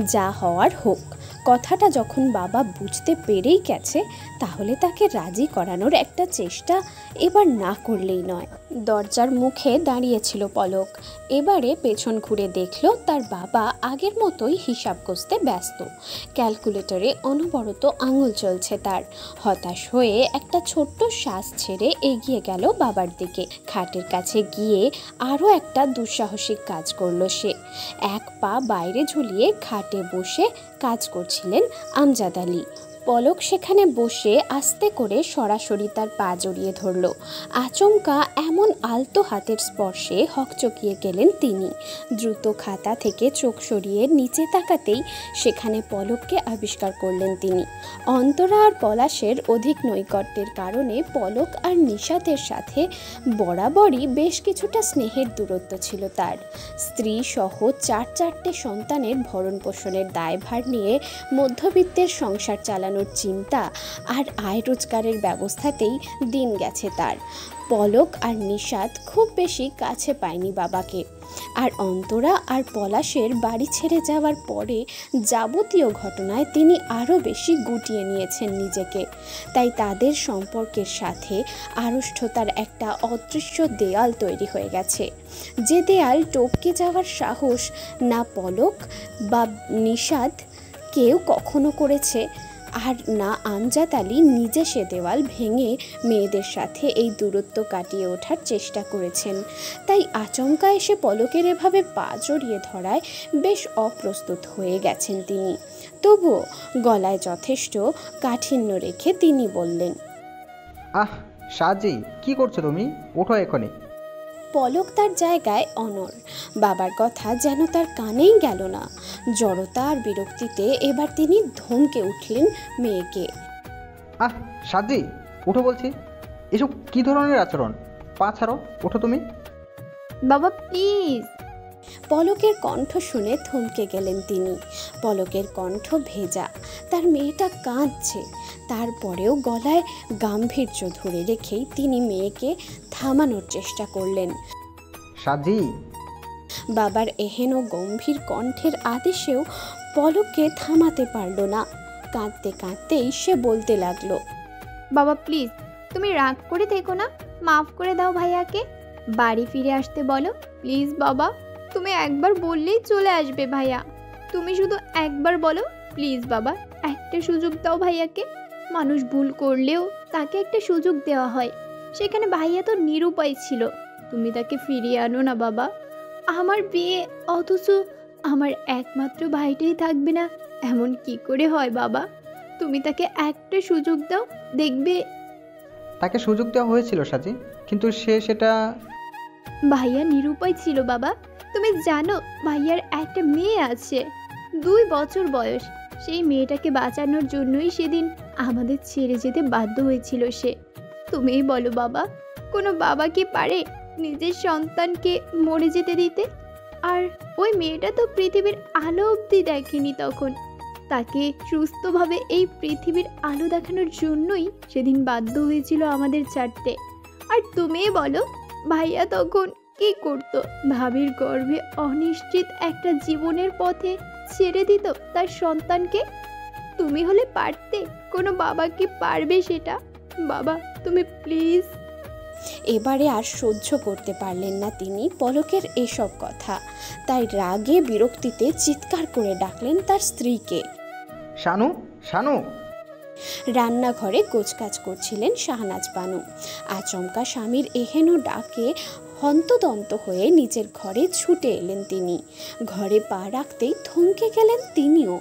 A: যা হওয়ার হোক। কথাটা যখন বাবা বুঝতে পেরেই গেছে, তাহলে তাকে রাজি করানোর একটা চেষ্টা এবার না করলেই নয়। দরজার মুখে দাঁড়িয়েছিল পলক। এবারে পেছন ঘুরে দেখল তার বাবা আগের মতোই হিসাব কষতে ব্যস্ত। ক্যালকুলেটরে অনবরত আঙুল চলছে তার। হতাশ হয়ে একটা ছোট্ট শ্বাস ছেড়ে এগিয়ে গেল বাবার দিকে। খাটের কাছে গিয়ে আরও একটা দুঃসাহসিক কাজ করলো সে। এক পা বাইরে ঝুলিয়ে খাটে বসে কাজ করছিলেন আমজাদ আলী। পলক সেখানে বসে আস্তে করে সরাসরি তার পা জড়িয়ে ধরল। আচমকা এমন আলতো হাতের স্পর্শে হকচকিয়ে গেলেন তিনি। দ্রুত খাতা থেকে চোখ সরিয়ে নিচে তাকাতেই সেখানে পলককে আবিষ্কার করলেন তিনি। অন্তরা আর পলাশের অধিক নৈকট্যের কারণে পলক আর নিশাতের সাথে বরাবরই বেশ কিছুটা স্নেহের দূরত্ব ছিল তার। স্ত্রী সহ চারটে সন্তানের ভরণ পোষণের দায়ভার নিয়ে মধ্যবিত্তের সংসার চালানোর চিন্তা আর আয় রোজগারের ব্যবস্থাতেই দিন গেছে তার। পলক আর নিশাত খুব বেশি কাছে পায়নি বাবাকে। আর অন্তরা আর পলাশের বাড়ি ছেড়ে যাওয়ার পরে যাবতীয় ঘটনায় তিনি আরও বেশি গুটিয়ে নিয়েছেন নিজেকে। তাই তাদের সম্পর্কের সাথে আড়ষ্ঠতার একটা অদৃশ্য দেয়াল তৈরি হয়ে গেছে, যে দেয়াল টপকে যাওয়ার সাহস না পলক বা নিশাত কেউ কখনো করেছে, আর না আমজাদ আলী নিজে সে দেওয়াল ভেঙে মেয়েদের সাথে এই দূরত্ব কাটিয়ে ওঠার চেষ্টা করেছেন। তাই আচমকা এসে পলকের এভাবে পা জড়িয়ে ধরায় বেশ অপ্রস্তুত হয়ে গেছেন তিনি। তবুও গলায় যথেষ্ট কাঠিন্য রেখে তিনি বললেন,
H: আহ সাজি, কি করছো তুমি? ওঠো এখনই।
A: পলক তার জায়গায় অনড়। বাবার কথা যেন তার কানেই গেল না। জড়তা আর বিরক্তিতে এবার তিনি ধমকে উঠলেন মেয়েকে।
H: আহ সাজি, ওঠো বলছি। এসব কি ধরনের আচরণ? পা ছাড়ো, ওঠো তুমি।
B: বাবা প্লিজ।
A: পলকের কণ্ঠ শুনে থমকে গেলেন তিনি। পলকের কণ্ঠ ভেজা, তার মেয়েটা কাঁদছে। তারপরেও গলায় গাম্ভীর্য ধরে রেখেই তিনি মেয়েকে থামানোর চেষ্টা করলেন।
H: সাজি।
A: বাবার এহেন গম্ভীর কণ্ঠের আদেশেও পলককে থামাতে পারল না। কাঁদতে কাঁদতেই সে বলতে লাগলো,
B: বাবা প্লিজ, তুমি রাগ করে থেকো না, মাফ করে দাও ভাইয়াকে। বাড়ি ফিরে আসতে বলো প্লিজ বাবা। তুমি একবার বললেই চলে আসবে ভাইয়া। তুমি শুধু একবার বলো প্লিজ বাবা, একটা সুযোগ দাও ভাইয়াকে। মানুষ ভুল করলেও তাকে একটা সুযোগ দেওয়া হয়। সেখানে ভাইয়া তো নিরুপায় ছিল। তুমি তাকে ফিরিয়ে আনো না বাবা। আমার বিয়ে, অথচ আমার একমাত্র ভাইটাই থাকবে না, এমন কি করে হয় বাবা? তুমি তাকে একটা সুযোগ দাও, দেখবে।
H: তাকে সুযোগ দেওয়া হয়েছিল সাজি, কিন্তু সে সেটা।
B: ভাইয়া নিরুপায় ছিল বাবা। তুমি জানো ভাইয়ার একটা মেয়ে আছে, 2 বছর বয়স। সেই মেয়েটাকে বাঁচানোর জন্যই সেদিন আমাদের ছেড়ে যেতে বাধ্য হয়েছিল সে। তুমিই বলো বাবা, কোনো বাবা কি পারে নিজের সন্তানকে মরে যেতে দিতে? আর ওই মেয়েটা তো পৃথিবীর আলো অবধি দেখেনি তখন। তাকে সুস্থভাবে এই পৃথিবীর আলো দেখানোর জন্যই সেদিন বাধ্য হয়েছিল আমাদের ছাড়তে। আর তুমিই বলো ভাইয়া তখন কি করত? ভাবির গর্ভে অনিশ্চিত একটা জীবনের পথে ছেড়ে দিত তার সন্তানকে। তুমি হলে পারতে? কোনো বাবা কি পারবে সেটা? বাবা তুমি প্লিজ।
A: এবারে আর সহ্য করতে পারলেন না তিনি পলকের এসব কথা, তাই রাগে বিরক্তিতে চিৎকার করে ডাকলেন তার স্ত্রীকে।
H: শানু, শানু!
A: রান্নাঘরে গোছকাজ করছিলেন শাহনাজ বানু। আচমকা স্বামীর এহেন ডাকে হন্তদন্ত হয়ে নিজের ঘরে ছুটে এলেন তিনি। ঘরে পা রাখতেই থমকে গেলেন তিনিও।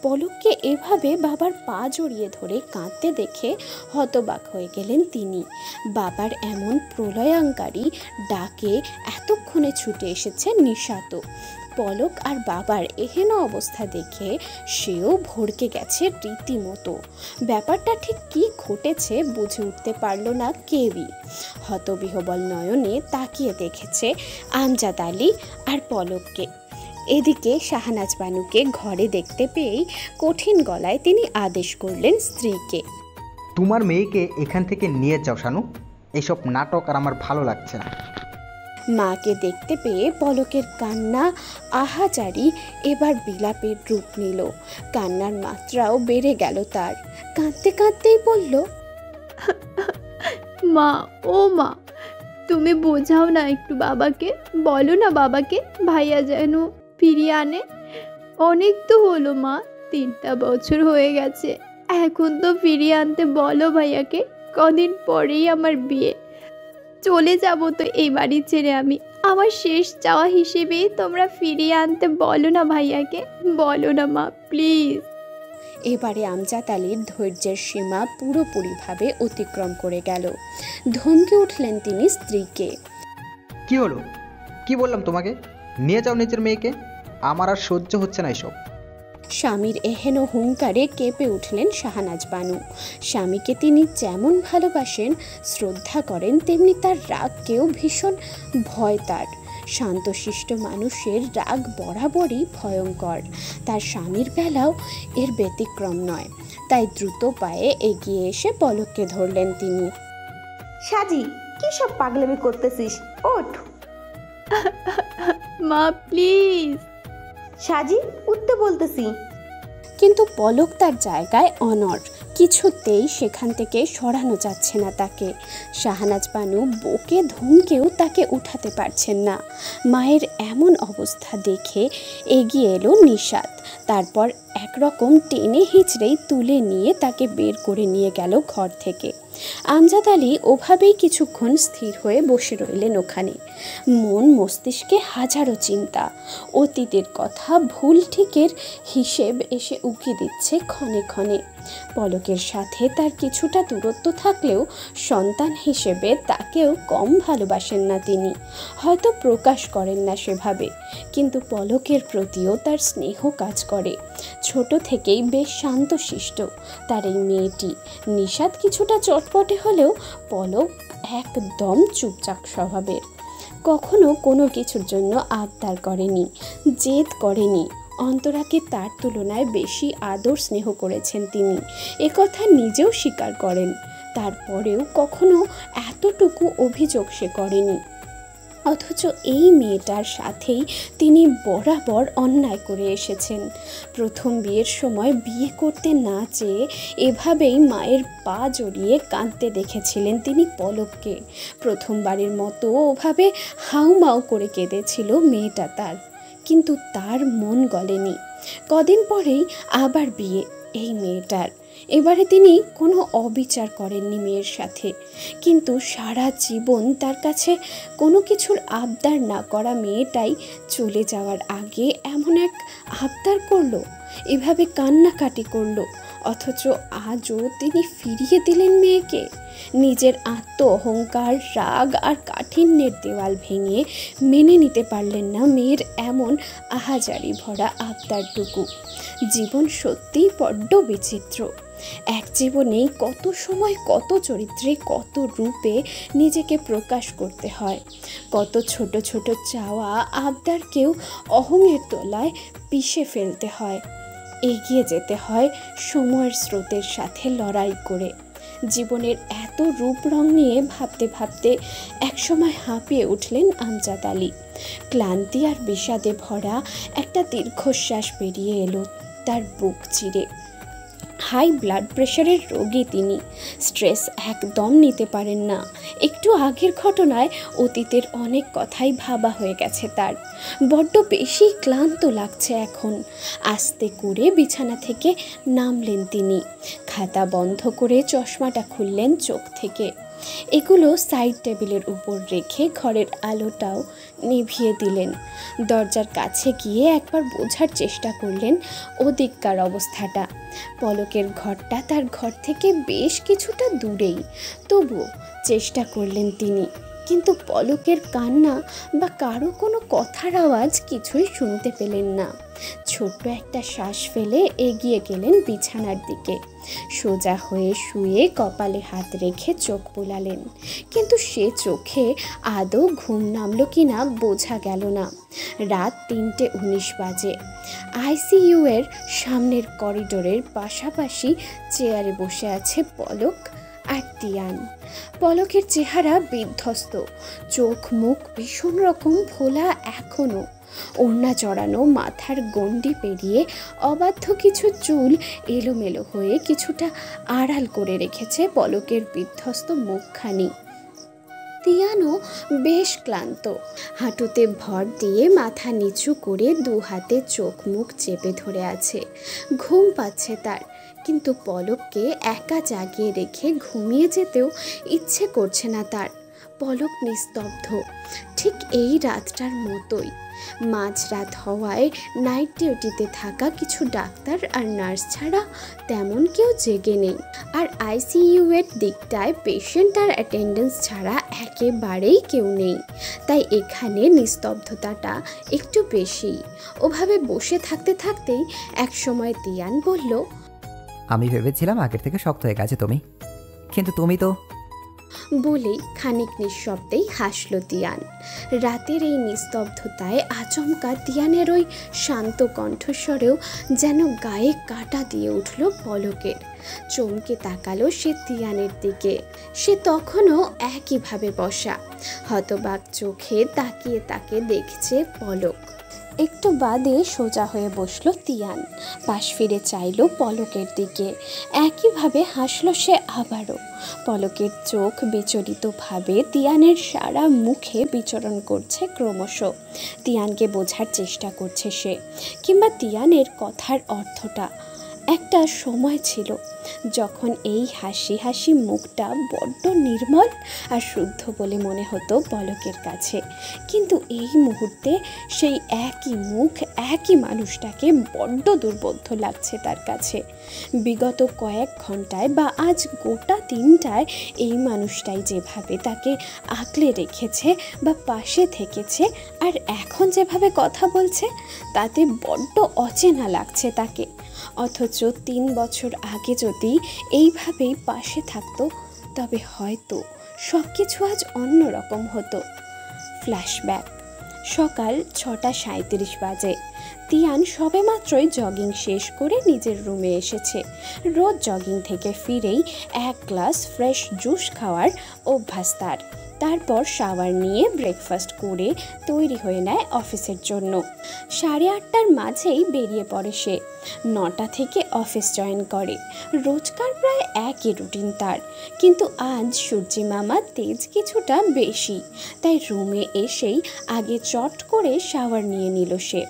A: পলককে এভাবে বাবার পা জড়িয়ে ধরে কাঁদতে দেখে হতবাক হয়ে গেলেন তিনি। বাবার এমন প্রলয়ঙ্কারী ডাকে এতক্ষণে ছুটে এসেছে নিশাত। পলক আর বাবার এহেন অবস্থা দেখে সেও ভড়কে গেছে রীতিমতো। ব্যাপারটা ঠিক কী ঘটেছে বুঝে উঠতে পারল না কেউই। হতবিহ্বল নয়নে তাকিয়ে দেখেছে আমজাদ আলী আর পলককে। এদিকে শাহনাজ বানুকে ঘরে দেখতে পেয়েই কঠিন গলায় তিনি আদেশ করলেন স্ত্রীকে,
H: তোমার মেয়েকে এখান থেকে নিয়ে যাও শানু, এইসব নাটক আর আমার ভালো লাগছে না।
A: মাকে দেখতে পেয়ে পলকের কান্না আহাজারি এবার বিলাপের রূপ নিল। কান্নার মাত্রাও বেড়ে গেল তার। কাঁদতে কাঁদতেই বলল,
B: মা, ও মা, তুমি বোঝাও না একটু বাবাকে, বলো না বাবাকে ভাইয়া যেন ফিরিয়ে আনে। অনেক তো হলো মা, 3টা বছর হয়ে গেছে, এখন তো ফিরিয়ে আনতে বলো ভাইয়াকে। কদিন পরেই আমার বিয়ে, চলে যাব তো এই বাড়ি ছেড়ে আমি। আমার শেষ চাওয়া হিসেবে তোমরা ফিরিয়ে আনতে বলো না ভাইয়াকে, বলো না মা প্লিজ।
A: এবারে আমজাদ আলীর ধৈর্যের সীমা পুরোপুরিভাবে অতিক্রম করে গেল। ধমকে উঠলেন তিনি স্ত্রীকে,
H: কি হলো? কি বললাম তোমাকে? নিয়ে যাও নিজের মেয়েকে, আমার আর সহ্য হচ্ছে না এসব।
A: স্বামীর এহেন হুঙ্কারে কেঁপে উঠলেন শাহনাজ বানু। স্বামীকে তিনি যেমন ভালোবাসেন, শ্রদ্ধা করেন, তেমনি তার রাগকেও ভীষণ ভয় তার। শান্তশিষ্ট মানুষের রাগ বরাবরই ভয়ঙ্কর, তার স্বামীর বেলাও এর ব্যতিক্রম নয়। তাই দ্রুত পায়ে এগিয়ে এসে পলককে ধরলেন তিনি।
G: সাজি, কি সব পাগলামি করতেছিস? ওঠ।
B: মা প্লিজ।
G: সাজি, উঠতে বলতেছি।
A: কিন্তু পলক তার জায়গায় অনড়, কিছুতেই সেখান থেকে সরানো যাচ্ছে না তাকে। শাহনাজ বানু বকে ধমকেও তাকে উঠাতে পারছেন না। মায়ের এমন অবস্থা দেখে এগিয়ে এলো নিশাত। তারপর একরকম টেনে হিঁচড়েই তুলে নিয়ে তাকে বের করে নিয়ে গেল ঘর থেকে। আমজাদ আলী ওভাবেই কিছুক্ষণ স্থির হয়ে বসে রইলেন ওখানে। মন মস্তিষ্কে হাজারো চিন্তা, অতীতের কথা, ভুল ঠিকের হিসেব এসে উকি দিচ্ছে ক্ষণে ক্ষণে। পলকের সাথে তার কিছুটা দূরত্ব থাকলেও সন্তান হিসেবে তাকেও কম ভালোবাসেন না তিনি, হয়তো প্রকাশ করেন না সেভাবে, কিন্তু পলকের প্রতিও তার স্নেহ কাজ করে। ছোট থেকেই বেশ শান্তশিষ্ট তার এই মেয়েটি। নিশাত কিছুটা চটপটে হলেও পলক একদম চুপচাপ স্বভাবের। কখনো কোনো কিছুর জন্য আবদার করেনি, জেদ করেনি। অন্তরাকে তার তুলনায় বেশি আদর স্নেহ করেছেন তিনি, একথা নিজেও স্বীকার করেন। তারপরেও কখনো এতটুকু অভিযোগ সে করেনি। অথচ এই মেয়েটার সাথেই তিনি বরাবর অন্যায় করে এসেছেন। প্রথম বিয়ের সময় বিয়ে করতে না চেয়ে এভাবেই মায়ের পা জড়িয়ে কাঁদতে দেখেছিলেন তিনি পলককে। প্রথমবারের মতো ওভাবে হাউমাউ করে কেঁদেছিল মেয়েটা তার, কিন্তু তার মন গলেনি। কদিন পরেই আবার বিয়ে, এই মেয়েটার। এবারে তিনি কোনো অবিচার করেননি মেয়ের সাথে, কিন্তু সারা জীবন তার কাছে কোনো কিছুর আবদার না করা মেয়েটাই চলে যাওয়ার আগে এমন এক আবদার করলো, এভাবে কান্নাকাটি করলো, অথচ আজও তিনি ফিরিয়ে দিলেন মেয়েকে। নিজের আত্ম অহংকার, রাগ আর কাঠিন্যের দেওয়াল ভেঙে মেনে নিতে পারলেন না মেয়ের এমন আহাজারি ভরা আবদারটুকু। জীবন সত্যিই বড্ড বিচিত্র। এক জীবনেই কত সময়, কত চরিত্রে, কত রূপে নিজেকে প্রকাশ করতে হয়। কত ছোট ছোট চাওয়া আবদারকেও অহংয়ের তলায় পিষে ফেলতে হয়। এগিয়ে যেতে হয় সময়ের স্রোতের সাথে লড়াই করে। জীবনের এত রূপ রং নিয়ে ভাবতে ভাবতে একসময় হাঁপিয়ে উঠলেন আমজাদ আলী। ক্লান্তি আর বিষাদে ভরা একটা দীর্ঘশ্বাস বেরিয়ে এলো তার বুক চিরে। হাই ব্লাড প্রেশারের রোগী তিনি, স্ট্রেস একদম নিতে পারেন না। একটু আগের ঘটনায় অতীতের অনেক কথাই ভাবা হয়ে গেছে তার। বড্ড বেশি ক্লান্ত লাগছে এখন। আস্তে করে বিছানা থেকে নামলেন তিনি। খাতা বন্ধ করে চশমাটা খুললেন চোখ থেকে। এগুলো সাইড টেবিলের উপর রেখে ঘরের আলোটাও নিভিয়ে দিলেন। দরজার কাছে গিয়ে একবার বোঝার চেষ্টা করলেন ওদিককার অবস্থাটা। পলকের ঘরটা তার ঘর থেকে বেশ কিছুটা দূরেই, তবুও চেষ্টা করলেন তিনি, কিন্তু পলকের কান্না বা কারো কোনো কথার আওয়াজ কিছুই শুনতে পেলেন না। ছোট্ট একটা শ্বাস ফেলে এগিয়ে গেলেন বিছানার দিকে। সোজা হয়ে শুয়ে কপালে হাত রেখে চোখ বুলালেন, কিন্তু সে চোখে আদৌ ঘুম নামলো কিনা বোঝা গেল না। রাত 3:19 বাজে। আইসিইউ এর সামনের করিডোরের পাশাপাশি চেয়ারে বসে আছে পলক আর তিয়ান। পলকের চেহারা বিধ্বস্ত, চোখ মুখ ভীষণ রকম ফোলা এখনো। ওড়না জড়ানো মাথার গণ্ডি পেরিয়ে অবাধ্য কিছু চুল এলোমেলো হয়ে কিছুটা আড়াল করে রেখেছে পলকের বিধ্বস্ত মুখখানি। তিয়ানও বেশ ক্লান্ত। হাঁটুতে ভর দিয়ে মাথা নিচু করে দু হাতে চোখ মুখ চেপে ধরে আছে। ঘুম পাচ্ছে তার, কিন্তু পলককে একা জাগিয়ে রেখে ঘুমিয়ে যেতেও ইচ্ছে করছে না তার। পলক নিস্তব্ধ, ঠিক এই রাতটার মতোই। মাঝরাত হওয়ায় নাইট ডিউটিতে থাকা কিছু ডাক্তার আর নার্স ছাড়া তেমন কেউ জেগে নেই। আর আইসিইউ এর দিকটায় পেশেন্ট আর অ্যাটেন্ডেন্স ছাড়া একেবারেই কেউ নেই। তাই এখানে নিস্তব্ধতাটা একটু বেশি। ওভাবে বসে থাকতে থাকতেই একসময় তিয়ান বলল,
C: আমি ভেবেছিলাম আগের থেকে শক্ত হয়ে গেছে তুমি, কিন্তু তুমি তো।
A: বলেই খানিক নিঃশব্দেই হাসল তিয়ান। রাতের এই নিস্তব্ধতায় আচমকা তিয়ানের ওই শান্ত কণ্ঠস্বরেও যেন গায়ে কাঁটা দিয়ে উঠল পলকের। চমকে তাকালো সে তিয়ানের দিকে। সে তখনও একইভাবে বসা, হতবাক চোখে তাকিয়ে তাকে দেখছে পলক। একটু বাদে সোজা হয়ে বসলো তিয়ান, পাশ ফিরে চাইল পলকের দিকে। একইভাবে হাসল সে আবারও। পলকের চোখ বিচলিতভাবে তিয়ানের সারা মুখে বিচরণ করছে ক্রমশ। তিয়ানকে বোঝার চেষ্টা করছে সে, কিংবা তিয়ানের কথার অর্থটা। একটা সময় ছিল যখন এই হাসি হাসি মুখটা বড্ড নির্মল আর শুদ্ধ বলে মনে হতো পলকের কাছে, কিন্তু এই মুহূর্তে সেই একই মুখ, একই মানুষটাকে বড্ড দুর্বোধ্য লাগছে তার কাছে। বিগত কয়েক ঘন্টায় বা আজ গোটা দিনটায় এই মানুষটাই যেভাবে তাকে আঁকলে রেখেছে বা পাশে থেকেছে, আর এখন যেভাবে কথা বলছে, তাতে বড্ড অচেনা লাগছে তাকে। অথচ 3 বছর আগে যদি এইভাবেই পাশে থাকতো, তবে হয়তো সব কিছু আজ অন্যরকম হতো। ফ্ল্যাশব্যাক। সকাল 6:37 বাজে। তিয়ান সবেমাত্রই জগিং শেষ করে নিজের রুমে এসেছে। রোজ জগিং থেকে ফিরেই 1 গ্লাস ফ্রেশ জুস খাওয়ার অভ্যাস তার। তারপর শাওয়ার নিয়ে ব্রেকফাস্ট করে তৈরি হয়ে নেয় অফিসের জন্য। 8:30টার মাঝেই বেরিয়ে পড়ে সে। 9টা থেকে অফিস জয়েন করে। রোজকার প্রায় একই রুটিন তার, কিন্তু আজ সূর্যি মামা তেজ কিছুটা বেশি, তাই রুমে এসেই আগে চট করে শাওয়ার নিয়ে নিল সে।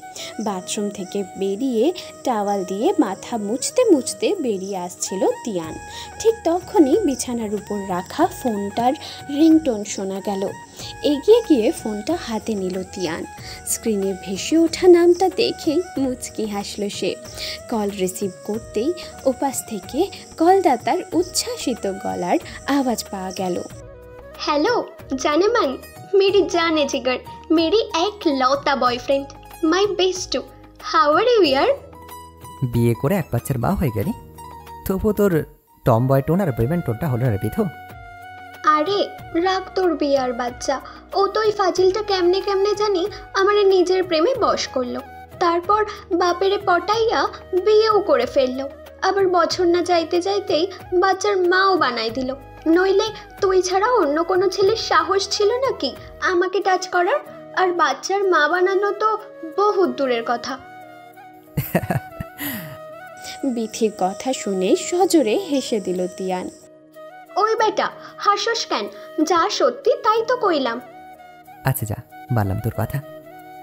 A: বাথরুম থেকে বেরিয়ে টাওয়াল দিয়ে মাথা মুছতে মুছতে বেরিয়ে আসছিল তিয়ান। ঠিক তখনই বিছানার উপর রাখা ফোনটার রিংটোন শোনা গেল। এগিয়ে গিয়ে ফোনটা হাতে নিল তিয়ান। স্ক্রিনে ভেসে ওঠা নামটা দেখেই মুচকি হাসল সে। কল রিসিভ করতেই ওপাশ থেকে কলদাতার উচ্ছ্বাসিত গলার আওয়াজ পাওয়া গেল।
D: हेलो जानेमन, मेरी जाने जिगर, मेरी एकलौता boyfriend, my best, how are you यार?
C: বিয়ে করে এক বাচ্চার মা হয়ে গেলি, তবুও তোর টম বয় টোন আর বেবেন টোনটা হলো রে বিধু।
D: আরে রাগ তোর বিয়ার বাচ্চা, ও তো ওই ফাজিলটা কেমনে কেমনে জানি আমার নিজের প্রেমে বশ করলো, তারপর বাপেরে পটাইয়া বিয়েও করে ফেললো, আবার বছর না যাইতে যাইতেই বাচ্চার মাও বানাই দিল। নইলে তুই ছাড়া অন্য কোনো ছেলের সাহস ছিল নাকি আমাকে টাচ করার? আর বাচ্চার মা বানানো তো বহুত দূরের কথা।
A: বিথির কথা শুনে সজোরে হেসে দিল তিয়ান।
D: ওই বেটা হাসস কেন? যা সত্যি তাই তো কইলাম।
C: আচ্ছা যা, মানলাম তোর কথা।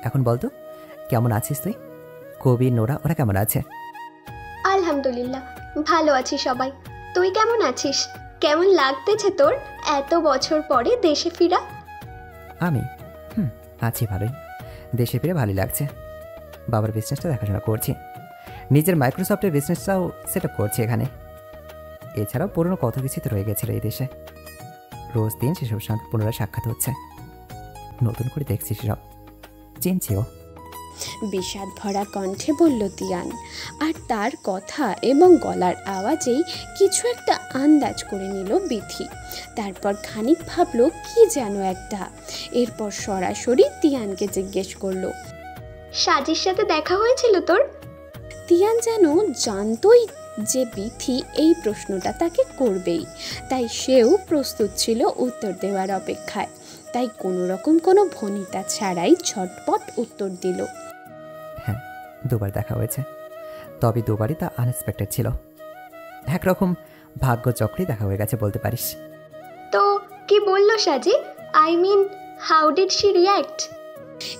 C: এখন বলতো কেমন আছিস তুই? কবি, নোরা ওরা কেমন আছে?
D: আলহামদুলিল্লাহ ভালো আছি সবাই। তুই কেমন আছিস? কেমন লাগতেছে তোর এত বছর পরে দেশে ফিরা?
C: আমি আছি ভালোই। দেশে ফিরে ভালোই লাগছে। বাবার বিজনেসটা দেখাশোনা করছি, নিজের মাইক্রোসফটের বিজনেসটাও সেট আপ করছি এখানে। এছাড়াও পুরনো কত কিছুই তো রয়ে গেছিল এই দেশে। রোজ দিন সেসব সঙ্গে পুনরায় সাক্ষাৎ হচ্ছে, নতুন করে দেখছি সেসব, চিনছিও।
A: বিষাদ ভরা কণ্ঠে বলল তিয়ান। আর তার কথা এবং গলার আওয়াজেই কিছু একটা আন্দাজ করে নিল বিথি। তারপর খানিক ভাবলো কি যেন একটা, এরপর সরাসরি তিয়ানকে জিজ্ঞেস করলো,
D: সাজির সাথে দেখা হয়েছিল তোর?
A: তিয়ান যেন জানতই যে বিথি এই প্রশ্নটা তাকে করবেই, তাই সেও প্রস্তুত ছিল উত্তর দেওয়ার অপেক্ষায়। তাই কোনো রকম কোনো ভনিতা ছাড়াই ঝটপট উত্তর দিল,
C: হ্যাঁ 2বার দেখা হয়েছে, তবে 2বারই তা আনএক্সপেক্টেড ছিল। একরকম ভাগ্য চক্রে দেখা হয়ে গেছে বলতে পারিস।
D: তো কি বললো Saji? I mean how did she react?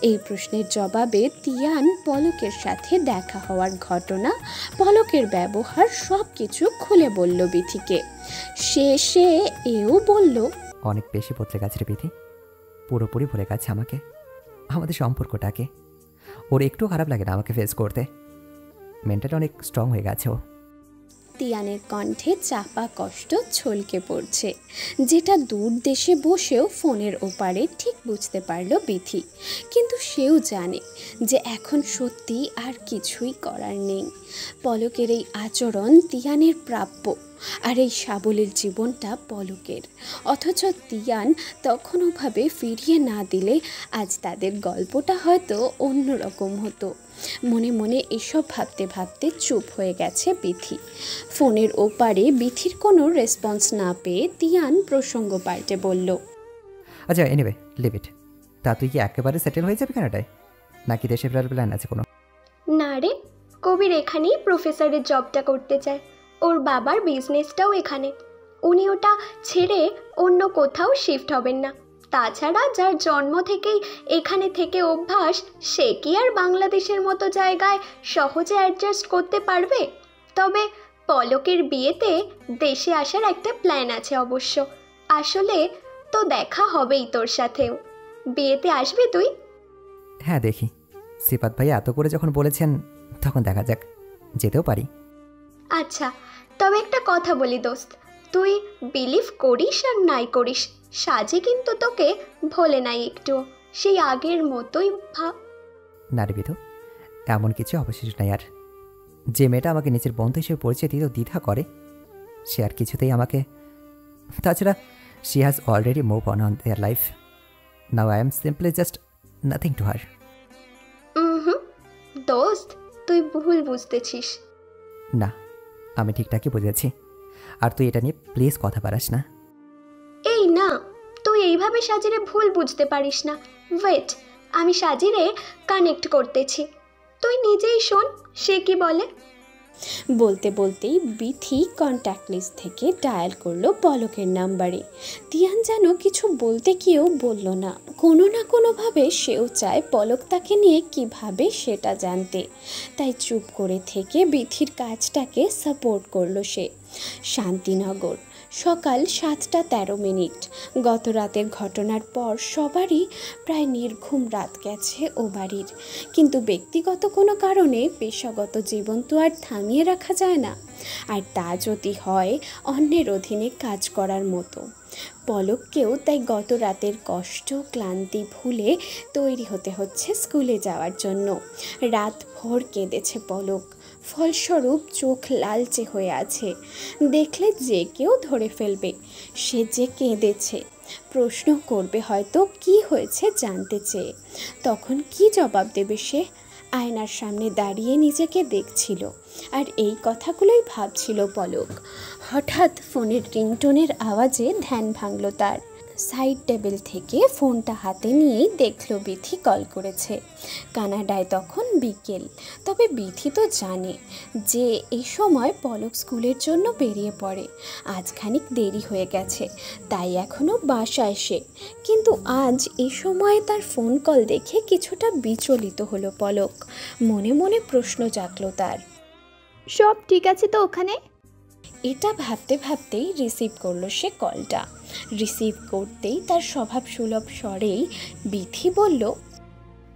A: এই প্রশ্নের জবাবে তিয়ান পলকের সাথে দেখা হওয়ার ঘটনা, পলকের ব্যবহার সব কিছু খুলে বলল বিথিকে। শেষে এও বলল,
C: অনেক বেশি বদলে গেছে রে বিথি, পুরোপুরি ভুলে গেছে আমাকে, আমাদের সম্পর্কটাকে। ওর একটু খারাপ লাগে না আমাকে ফেস করতে। মেন্টালি অনেক স্ট্রং হয়ে গেছে ও।
A: তিয়ানের কণ্ঠে চাপা কষ্ট ছলকে পড়ছে, যেটা দূর দেশে বসেও ফোনের ওপারে ঠিক বুঝতে পারল বিথি। কিন্তু সেও জানে যে এখন সত্যি আর কিছুই করার নেই। পলকের এই আচরণ তিয়ানের প্রাপ্য, আর এই সাবলীল জীবনটা পলকের। অথচ তিয়ান তখনওভাবে ফিরিয়ে না দিলে আজ তাদের গল্পটা হয়তো অন্যরকম হতো। মনে মনে এসব ভাবতে ভাবতে চুপ হয়ে গেছে বিথি। ফোনের ওপারে বিথির কোনো রেসপন্স না পেয়ে তিয়ান প্রসঙ্গ পাল্টে বলল,
C: আচ্ছা এনিওয়ে লিভ ইট। তা তুই কি একেবারে সেটেল হয়ে যাবি কানাডায়, নাকি দেশে ফেরার প্ল্যান আছে কোনো?
D: না রে, কবির এখানেই প্রফেসরের জবটা করতে চায়। ওর বাবার বিজনেসটাও এখানে, উনি ওটা ছেড়ে অন্য কোথাও শিফট হবেন না। তাছাড়া যার জন্ম থেকেই এখানে থেকে অভ্যাস, সে কি আর বাংলাদেশের মতো জায়গায় সহজে অ্যাডজাস্ট করতে পারবে? তবে পলকের বিয়েতে দেশে আসার একটা প্ল্যান আছে অবশ্য। আসলে তো দেখা হবেই তোর সাথেও। বিয়েতে আসবি তুই?
C: হ্যাঁ দেখি, সিফাত ভাই এত করে যখন বলেছেন তখন দেখা যাক, যেতেও পারি।
D: আচ্ছা, তবে একটা কথা বলি দোস্ত, তুই বিলিভ করিস আর নাই করিস, সাজি কিন্তু তোকে ভোলে নাই একটু, সেই আগের মতোই ভাব।
C: না রে বিধু, এমন কিছু অবশেষ নাই আর। যে মেয়েটা আমাকে নিজের বন্ধু হিসেবে পরিচয় দিতে দ্বিধা করে, সে আর কিছুতেই আমাকে। তাছাড়া she has already move on their life. Now I am simply just nothing to her.
D: দোস্ত তুই ভুল বুঝতেছিস।
C: না, আমি ঠিকঠাকই বুঝেছি, আর তুই এটা নিয়ে প্লিজ কথা বাড়াস না।
D: এই না, তুই এইভাবে সাজিরে ভুল বুঝতে পারিস না। ওয়েট, আমি সাজিরে কানেক্ট করতেছি, তুই নিজেই শোন সে কি বলে।
A: বলতে বলতেই বিথি কন্ট্যাক্ট লিস্ট থেকে ডায়াল করলো পলকের নাম্বারে। তিয়ান যেন কিছু বলতে গিয়েও বলল না। কোনো না কোনোভাবে সেও চায় পলক তাকে নিয়ে কিভাবে সেটা জানতে, তাই চুপ করে থেকে বিথির কাজটাকে সাপোর্ট করলো সে। শান্তিনগর, সকাল 7:13। গত রাতের ঘটনার পর সবারই প্রায় নির্ঘুম রাত গেছে ও বাড়ির। কিন্তু ব্যক্তিগত কোনো কারণে পেশাগত জীবন তো আর থামিয়ে রাখা যায় না, আর তা যদি হয় অন্যের অধীনে কাজ করার মতো। পলককেও তাই গত রাতের কষ্ট ক্লান্তি ভুলে তৈরি হতে হচ্ছে স্কুলে যাওয়ার জন্য। রাত ভোর কেঁদেছে পলক, ফলস্বরূপ চোখ লালচে হয়ে আছে। দেখলে যে কেউ ধরে ফেলবে সে যে কেঁদেছে, প্রশ্ন করবে হয়তো কি হয়েছে জানতে চেয়ে। তখন কি জবাব দেবে সে? আয়নার সামনে দাঁড়িয়ে নিজেকে দেখছিল আর এই কথাগুলোই ভাবছিল পলক। হঠাৎ ফোনের রিংটোনের আওয়াজে ধ্যান ভাঙল তার। সাইড টেবিল থেকে ফোনটা হাতে নিয়েই দেখল বিথি কল করেছে। কানাডায় তখন বিকেল, তবে বিথি তো জানে যে এই সময় পলক স্কুলের জন্য বেরিয়ে পড়ে। আজ খানিক দেরি হয়ে গেছে, তাই এখনও বাসায় সে। কিন্তু আজ এই সময়ে তার ফোন কল দেখে কিছুটা বিচলিত হলো পলক। মনে মনে প্রশ্ন জাগল তার,
B: সব ঠিক আছে তো ওখানে?
A: এটা ভাবতে ভাবতেই রিসিভ করলো সে কলটা। রিসিভ করতেই তার স্বভাব সুলভ স্বরেই বিথি বলল,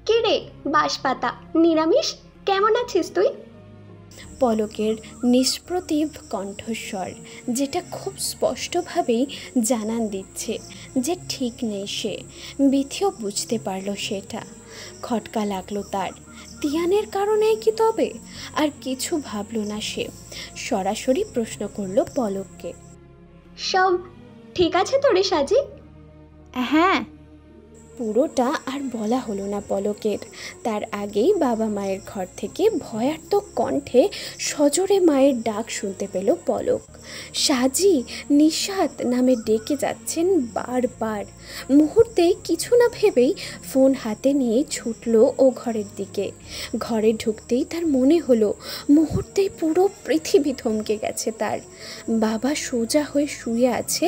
D: কি রে বাঁশপাতা নিরামিষ, কেমন আছিস তুই?
A: পলকের নিষ্প্রতিভ কণ্ঠস্বর, যেটা খুব স্পষ্টভাবেই জানান দিচ্ছে যে ঠিক নেই সে। বিথিও বুঝতে পারল সেটা। খটকা লাগলো তার। তিয়ানের কারণে কি তবে? আর কিছু ভাবল না সে, সরাসরি প্রশ্ন করলো পলককে,
D: সব ঠিক আছে তো রে সাজি?
B: হ্যাঁ।
A: পুরোটা আর বলা হলো না পলকের। তার আগেই বাবা মায়ের ঘর থেকে ভয়ার্থক কণ্ঠে সজোরে মায়ের ডাক শুনতে পেল পলক। সাজি, নিশাত নামে ডেকে যাচ্ছেন বারবার। মুহূর্তে কিছু না ভেবেই ফোন হাতে নিয়ে ছুটল ও ঘরের দিকে। ঘরে ঢুকতেই তার মনে হলো মুহূর্তেই পুরো পৃথিবী থমকে গেছে তার। বাবা সোজা হয়ে শুয়ে আছে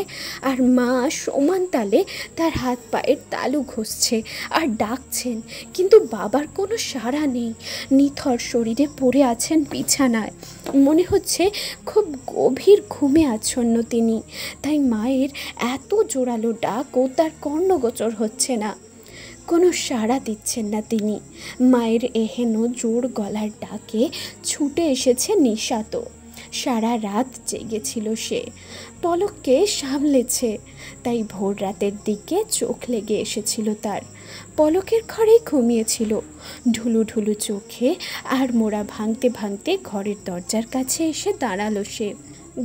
A: আর মা সমান তালে তার হাত পায়ের তালু ঘষছে আর ডাকছেন, কিন্তু বাবার কোনো সাড়া নেই। নিথর শরীরে পড়ে আছেন বিছানায়, মনে হচ্ছে খুব গভীর ঘুমে আচ্ছন্ন তিনি। তাই মায়ের এত জোরালো ডাকও তার কর্ণগোচর হচ্ছে না, কোনো সাড়া দিচ্ছেন না তিনি। মায়ের এহেন জোর গলার ডাকে ছুটে এসেছে নিশাতও। সারা রাত জেগেছিল সে, পলককে সামলেছে, তাই ভোর রাতের দিকে চোখ লেগে এসেছিল তার। পলকের ঘরেই ঘুমিয়েছিল, ঢুলু ঢুলু চোখে আর মোড়া ভাঙতে ভাঙতে ঘরের দরজার কাছে এসে দাঁড়ালো সে।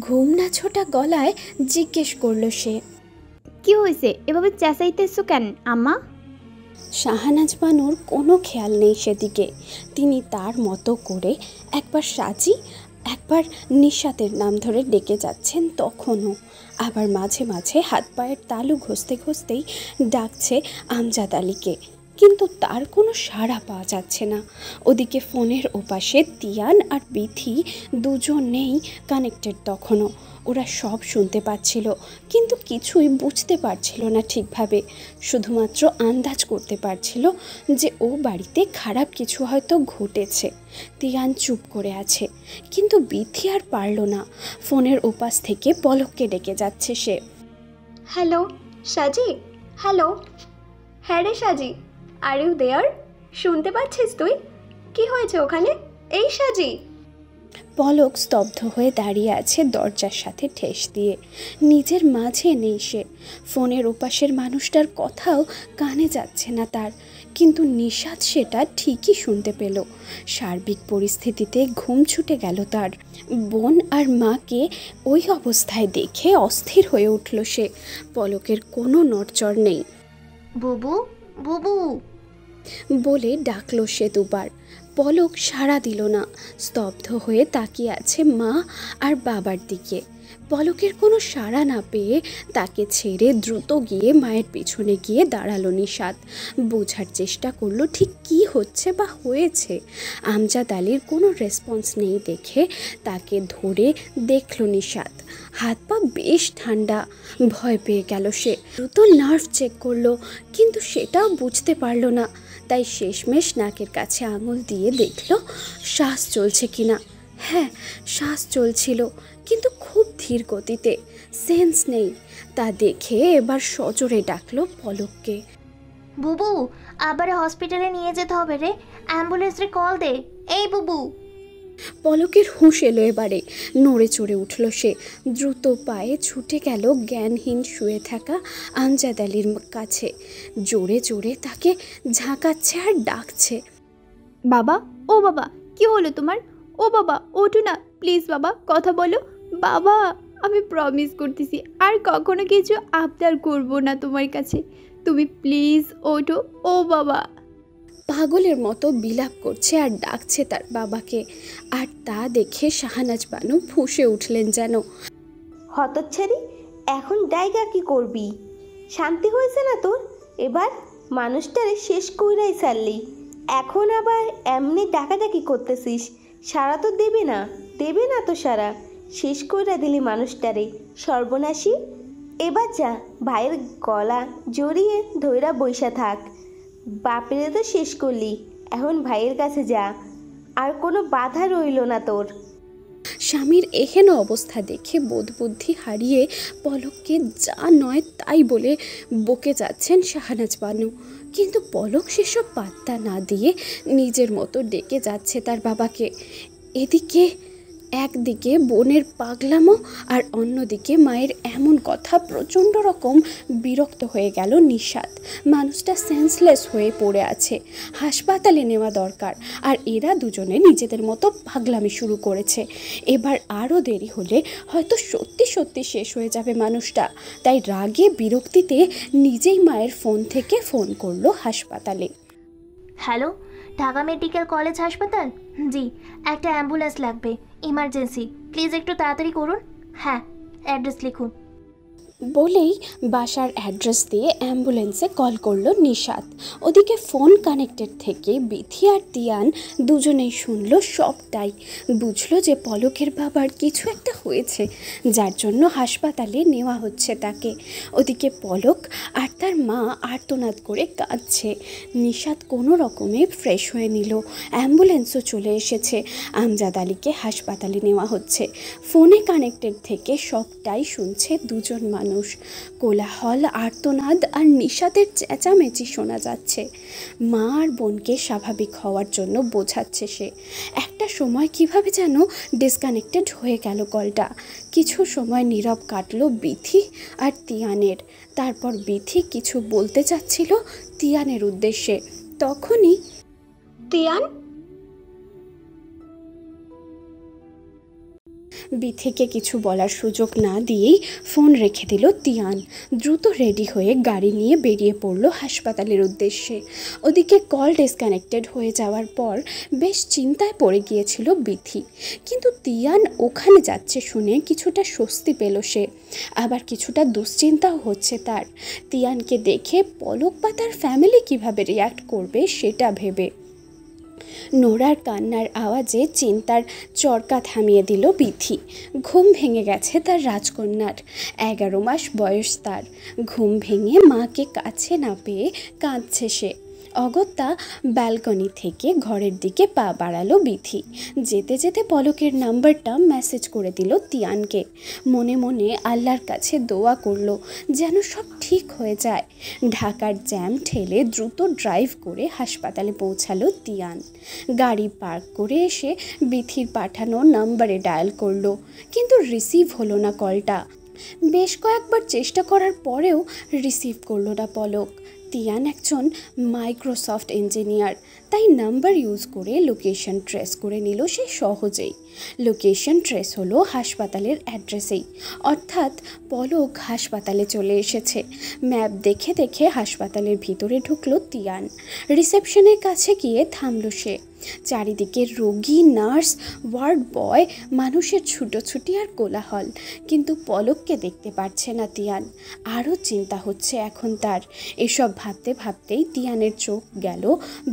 A: ঘুম না ছোটা গলায় জিজ্ঞেস করলো সে,
B: কি হয়েছে এভাবে চেঁচাইতেছো কেন আম্মা?
A: শাহানাজ বানুর কোনো খেয়াল নেই সেদিকে। তিনি তার মতো করে একবার সাজি একবার নিশাতের নাম ধরে ডেকে যাচ্ছেন তখনও, আবার মাঝে মাঝে হাত পায়ের তালু ঘষতে ঘষতেই ডাকছে আমজাদ আলীকে, কিন্তু তার কোনো সাড়া পাওয়া যাচ্ছে না। ওদিকে ফোনের ওপাশে তিয়ান আর বিথি দুজনেই কানেক্টেড তখনও। ওরা সব শুনতে পাচ্ছিল, কিন্তু কিছুই বুঝতে পারছিল না ঠিকভাবে। শুধুমাত্র আন্দাজ করতে পারছিল যে ও বাড়িতে খারাপ কিছু হয়তো ঘটেছে। তিয়ান চুপ করে আছে, কিন্তু বিথি আর পারল না। ফোনের ওপাশ থেকে পলককে ডেকে যাচ্ছে সে।
D: হ্যালো সাজি, হ্যালো। হ্যাঁ রে সাজি, আর ইউ দেয়ার? শুনতে পাচ্ছিস তুই? কি হয়েছে ওখানে? এই সাজি।
A: পলক স্তব্ধ হয়ে দাঁড়িয়ে আছে দরজার সাথে ঠেস দিয়ে। নিজের মাঝে নেই সে। ফোনের ওপাশের মানুষটার কথাও কানে যাচ্ছে না তার, কিন্তু নিশাত সেটা ঠিকই শুনতে পেল। সার্বিক পরিস্থিতিতে ঘুম ছুটে গেল তার। বোন আর মাকে ওই অবস্থায় দেখে অস্থির হয়ে উঠল সে। পলকের কোনো নড়চড় নেই।
B: বুবু বুবু
A: বলে ডাকলো সে দুবার। পলক সাড়া দিল না, স্তব্ধ হয়ে তাকিয়ে আছে মা আর বাবার দিকে। পলকের কোনো সাড়া না পেয়ে তাকে ছেড়ে দ্রুত গিয়ে মায়ের পিছনে গিয়ে দাঁড়ালো নিশাত। বোঝার চেষ্টা করলো ঠিক কী হচ্ছে বা হয়েছে। আমজাদ আলীর কোনো রেসপন্স নেই দেখে তাকে ধরে দেখলো নিশাত। হাত পা বেশ ঠান্ডা। ভয় পেয়ে গেল সে। দ্রুত নার্ভ চেক করলো, কিন্তু সেটাও বুঝতে পারলো না। তাই শেষমেশ নাকের কাছে আঙুল দিয়ে দেখলো শ্বাস চলছে কিনা। হ্যাঁ, শ্বাস চলছিল, কিন্তু খুব ধীর গতিতে, সেন্স নেই। তা দেখে এবার সজোরে ডাকলো পলককে।
I: বুবু, আবার হসপিটালে নিয়ে যেতে হবে রে, অ্যাম্বুলেন্সে কল দে। এই বুবু।
A: পলকের হুঁশ এলো এবারে। নড়ে চড়ে উঠল সে। দ্রুত পায়ে ছুটে গেল জ্ঞানহীন শুয়ে থাকা আমজাদ আলীর কাছে। জোরে জোরে তাকে ঝাঁকাচ্ছে আর ডাকছে।
B: বাবা, ও বাবা, কি হলো তোমার? ও বাবা, ওঠো না প্লিজ বাবা, কথা বলো বাবা। আমি প্রমিস করতেছি আর কখনো কিছু আবদার করব না তোমার কাছে। তুমি প্লিজ ওঠো ও বাবা।
A: পাগলের মতো বিলাপ করছে আর ডাকছে তার বাবাকে। আর তা দেখে শাহনাজ বানু ফুঁসে উঠলেন যেন।
G: হতচ্ছাড়ি, এখন ডাইগা কি করবি? শান্তি হয়েছে না তোর? এবার মানুষটারে শেষ কইরাই ছাড়লি, এখন আবার এমনি ডাকাডাকি করতেছিস। সারা তো দেবে না তো সারা। শেষ কইরা দিলি মানুষটারে, সর্বনাশী। এবার যা, ভাইয়ের গলা জড়িয়ে ধইরা বইসা থাক। বাপেরে তো শেষ করলি, এখন ভাইয়ের কাছে যা। আর কোনো বাধা রইল না তোর।
A: স্বামীর এহেন অবস্থা দেখে বোধবুদ্ধি হারিয়ে পলককে যা নয় তাই বলে বকে যাচ্ছেন শাহনাজ বানু। কিন্তু পলক সেসব পাত্তা না দিয়ে নিজের মতো ডেকে যাচ্ছে তার বাবাকে। এদিকে একদিকে বোনের পাগলামো আর অন্যদিকে মায়ের এমন কথা প্রচণ্ড রকম বিরক্ত হয়ে গেল নিশাত। মানুষটা সেন্সলেস হয়ে পড়ে আছে, হাসপাতালে নেওয়া দরকার। আর এরা দুজনে নিজেদের মতো পাগলামি শুরু করেছে। এবার আরও দেরি হলে হয়তো সত্যি সত্যি শেষ হয়ে যাবে মানুষটা। তাই রাগে বিরক্তিতে নিজেই মায়ের ফোন থেকে ফোন করলো হাসপাতালে।
I: হ্যালো, ঢাকা মেডিকেল কলেজ হাসপাতাল? জি, একটা অ্যাম্বুলেন্স লাগবে, ইমার্জেন্সি। প্লিজ একটু তাড়াতাড়ি করুন। হ্যাঁ, অ্যাড্রেস লিখুন।
A: বলেই বাসার অ্যাড্রেস দিয়ে অ্যাম্বুলেন্সে কল করলো নিশাত। ওদিকে ফোন কানেক্টেড থেকে বিথি আর তিয়ান দুজনেই শুনলো সবটাই। বুঝলো যে পলকের বাবার কিছু একটা হয়েছে, যার জন্য হাসপাতালে নেওয়া হচ্ছে তাকে। ওদিকে পলক আর তার মা আর্তনাদ করে কাঁদছে। নিশাত কোনো রকমে ফ্রেশ হয়ে নিল। অ্যাম্বুলেন্সও চলে এসেছে। আমজাদ আলীকে হাসপাতালে নেওয়া হচ্ছে। ফোনে কানেক্টেড থেকে সবটাই শুনছে দুজন মানুষ। কোলাহল, আর্তনাদ আর নিশাতের চেঁচামেচি শোনা যাচ্ছে। মা আর বোনকে স্বাভাবিক হওয়ার জন্য বোঝাচ্ছে সে। একটা সময় কিভাবে যেন ডিসকানেক্টেড হয়ে গেল কলটা। কিছু সময় নীরব কাটলো বিথি আর তিয়ানের। তারপর বিথি কিছু বলতে চাচ্ছিল তিয়ানের উদ্দেশ্যে, তখনই
D: তিয়ান,
A: বিথিকে কিছু বলার সুযোগ না দিয়েই ফোন রেখে দিল তিয়ান। দ্রুত রেডি হয়ে গাড়ি নিয়ে বেরিয়ে পড়ল হাসপাতালের উদ্দেশ্যে। ওদিকে কল ডিসকানেক্টেড হয়ে যাওয়ার পর বেশ চিন্তায় পড়ে গিয়েছিল বিথি। কিন্তু তিয়ান ওখানে যাচ্ছে শুনে কিছুটা স্বস্তি পেল সে। আবার কিছুটা দুশ্চিন্তাও হচ্ছে তার, তিয়ানকে দেখে পলক বা তার ফ্যামিলি কিভাবে রিয়্যাক্ট করবে সেটা ভেবে। নোরার কান্নার আওয়াজে চিন্তার চরকা থামিয়ে দিল বিথি। ঘুম ভেঙে গেছে তার রাজকন্যার। 11 মাস বয়স তার। ঘুম ভেঙে মাকে কাছে না পেয়ে কাঁদছে সে। অগত্যা ব্যালকনি থেকে ঘরের দিকে পা বাড়ালো বিথি। যেতে যেতে পলকের নাম্বারটা মেসেজ করে দিল তিয়ানকে। মনে মনে আল্লাহর কাছে দোয়া করলো যেন সব ঠিক হয়ে যায়। ঢাকার জ্যাম ঠেলে দ্রুত ড্রাইভ করে হাসপাতালে পৌঁছালো তিয়ান। গাড়ি পার্ক করে এসে বিথির পাঠানো নাম্বারে ডায়াল করলো, কিন্তু রিসিভ হলো না কলটা। বেশ কয়েকবার চেষ্টা করার পরেও রিসিভ করলো না পলক। তিয়ান একজন মাইক্রোসফট ইঞ্জিনিয়ার, তাই নাম্বার ইউজ করে লোকেশন ট্রেস করে নিল সে সহজেই। লোকেশন ট্রেস হলো হাসপাতালের অ্যাড্রেসেই, অর্থাৎ পলক হাসপাতালে চলে এসেছে। ম্যাপ দেখে দেখে হাসপাতালের ভিতরে ঢুকলো তিয়ান। রিসেপশনের কাছে গিয়ে থামলো সে। চারিদিকে রোগী, নার্স, ওয়ার্ড বয়, মানুষের ছুটোছুটি আর কোলাহল, কিন্তু পলককে দেখতে পারছে না তিয়ান। আরও চিন্তা হচ্ছে এখন তার। এসব ভাবতে ভাবতেই তিয়ানের চোখ গেল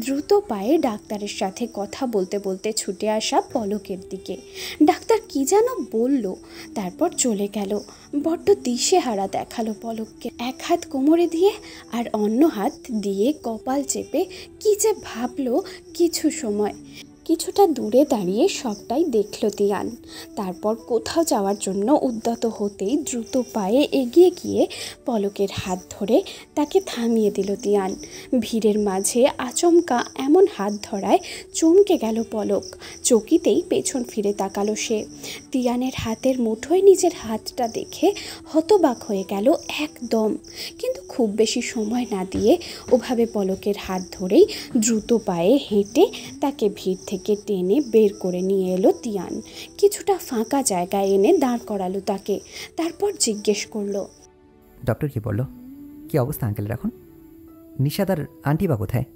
A: দ্রুত পায়ে ডাক্তারের সাথে কথা বলতে বলতে ছুটে আসা পলকের দিকে। ডাক্তার কি যেন বলল, তারপর চলে গেল। বড্ড দিশেহারা দেখালো পলককে। এক হাত কোমরে দিয়ে আর অন্য হাত দিয়ে কপাল চেপে কি যে ভাবলো কিছু সময়। কিছুটা দূরে দাঁড়িয়ে সবটাই দেখল তিয়ান। তারপর কোথাও যাওয়ার জন্য উদ্যত হতেই দ্রুত পায়ে এগিয়ে গিয়ে পলকের হাত ধরে তাকে থামিয়ে দিল তিয়ান। ভিড়ের মাঝে আচমকা এমন হাত ধরায় চমকে গেল পলক। চকিতেই পেছন ফিরে তাকালো সে। তিয়ানের হাতের মুঠোয় নিজের হাতটা দেখে হতবাক হয়ে গেল একদম। কিন্তু খুব বেশি সময় না দিয়ে ওভাবে পলকের হাত ধরেই দ্রুত পায়ে হেঁটে তাকে ভিড় থেকে টেনে বের করে নিয়ে এলো তিয়ান। কিছুটা ফাঁকা জায়গায় এনে দাঁড় করালো তাকে। তারপর জিজ্ঞেস করলো,
C: ডক্টর কি বললো? কি অবস্থা আঙ্কেলের এখন? নিশাদ আর আন্টি বা কোথায়?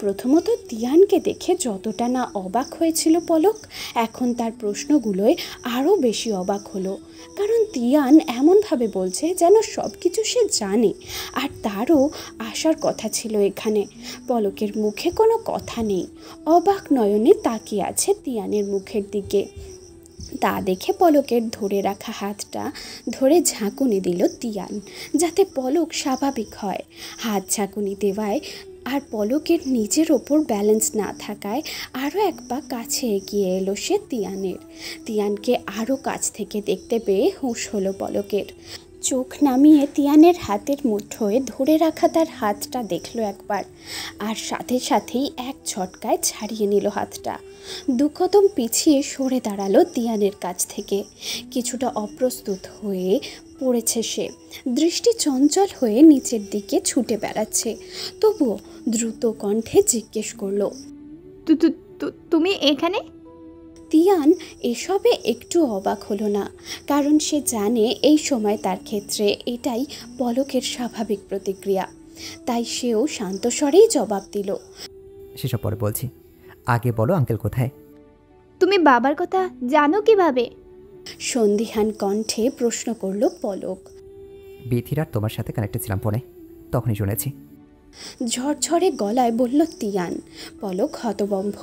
A: প্রথমত তিয়ানকে দেখে যতটা না অবাক হয়েছিল পলক, এখন তার প্রশ্নগুলোয় আরও বেশি অবাক হলো। কারণ তিয়ান এমনভাবে বলছে যেন সব কিছু সে জানে, আর তারও আসার কথা ছিল এখানে। পলকের মুখে কোনো কথা নেই, অবাক নয়নে তাকিয়ে আছে তিয়ানের মুখের দিকে। তা দেখে পলকের ধরে রাখা হাতটা ধরে ঝাঁকুনি দিল তিয়ান, যাতে পলক স্বাভাবিক হয়। হাত ঝাঁকুনি দেওয়ায় আর পলকের নিজের ওপর ব্যালেন্স না থাকায় আরও এক পা কাছে এগিয়ে এলো সে তিয়ানের। তিয়ানকে আরও কাছ থেকে দেখতে পেয়ে হুঁশ হলো পলকের। চোখ নামিয়ে তিয়ানের হাতের মুঠোয় ধরে রাখা তার হাতটা দেখলো একবার, আর সাথে সাথেই এক ঝটকায় ছাড়িয়ে নিল হাতটা। দু কদম পিছিয়ে সরে দাঁড়ালো তিয়ানের কাছ থেকে। কিছুটা অপ্রস্তুত হয়ে পড়েছে সে, দৃষ্টি চঞ্চল হয়ে নিচের দিকে ছুটে বেড়াচ্ছে। তবুও দ্রুত কণ্ঠে জিজ্ঞেস করলো,
B: তুমি এখানে?
A: তিয়ান এসবে একটু অবাক হলো না, কারণ সে জানে এই সময় তার ক্ষেত্রে এটাই পলকের স্বাভাবিক প্রতিক্রিয়া। তাই সেও শান্ত স্বরেই জবাব দিল,
C: সেসব পরে বলছি, আগে বলো আঙ্কেল কোথায়?
B: তুমি বাবার কথা জানো কিভাবে?
A: সন্দিহান কণ্ঠে প্রশ্ন করল পলক।
C: বিথির আর তোমার সাথে কানেক্টেড ছিলাম ফোনে, তখনই শুনেছি।
A: ঝরঝরে গলায় বলল তিয়ান। পলক হতবম্ব।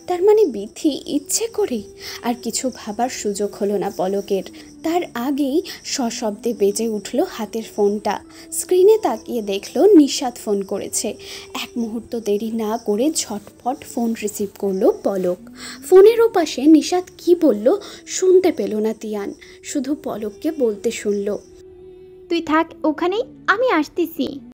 A: তার মানে বিথি ইচ্ছে করেই? আর কিছু ভাবার সুযোগ হলো না পলকের। তার আগেই সশব্দে বেজে উঠল হাতের ফোনটা। স্ক্রিনে তাকিয়ে দেখলো নিশাদ ফোন করেছে। এক মুহূর্ত দেরি না করে ঝটফট ফোন রিসিভ করলো পলক। ফোনের ওপাশে নিশাদ কি বলল শুনতে পেল না তিয়ান, শুধু পলককে বলতে শুনল,
B: তুই থাক ওখানেই, আমি আসতেছি।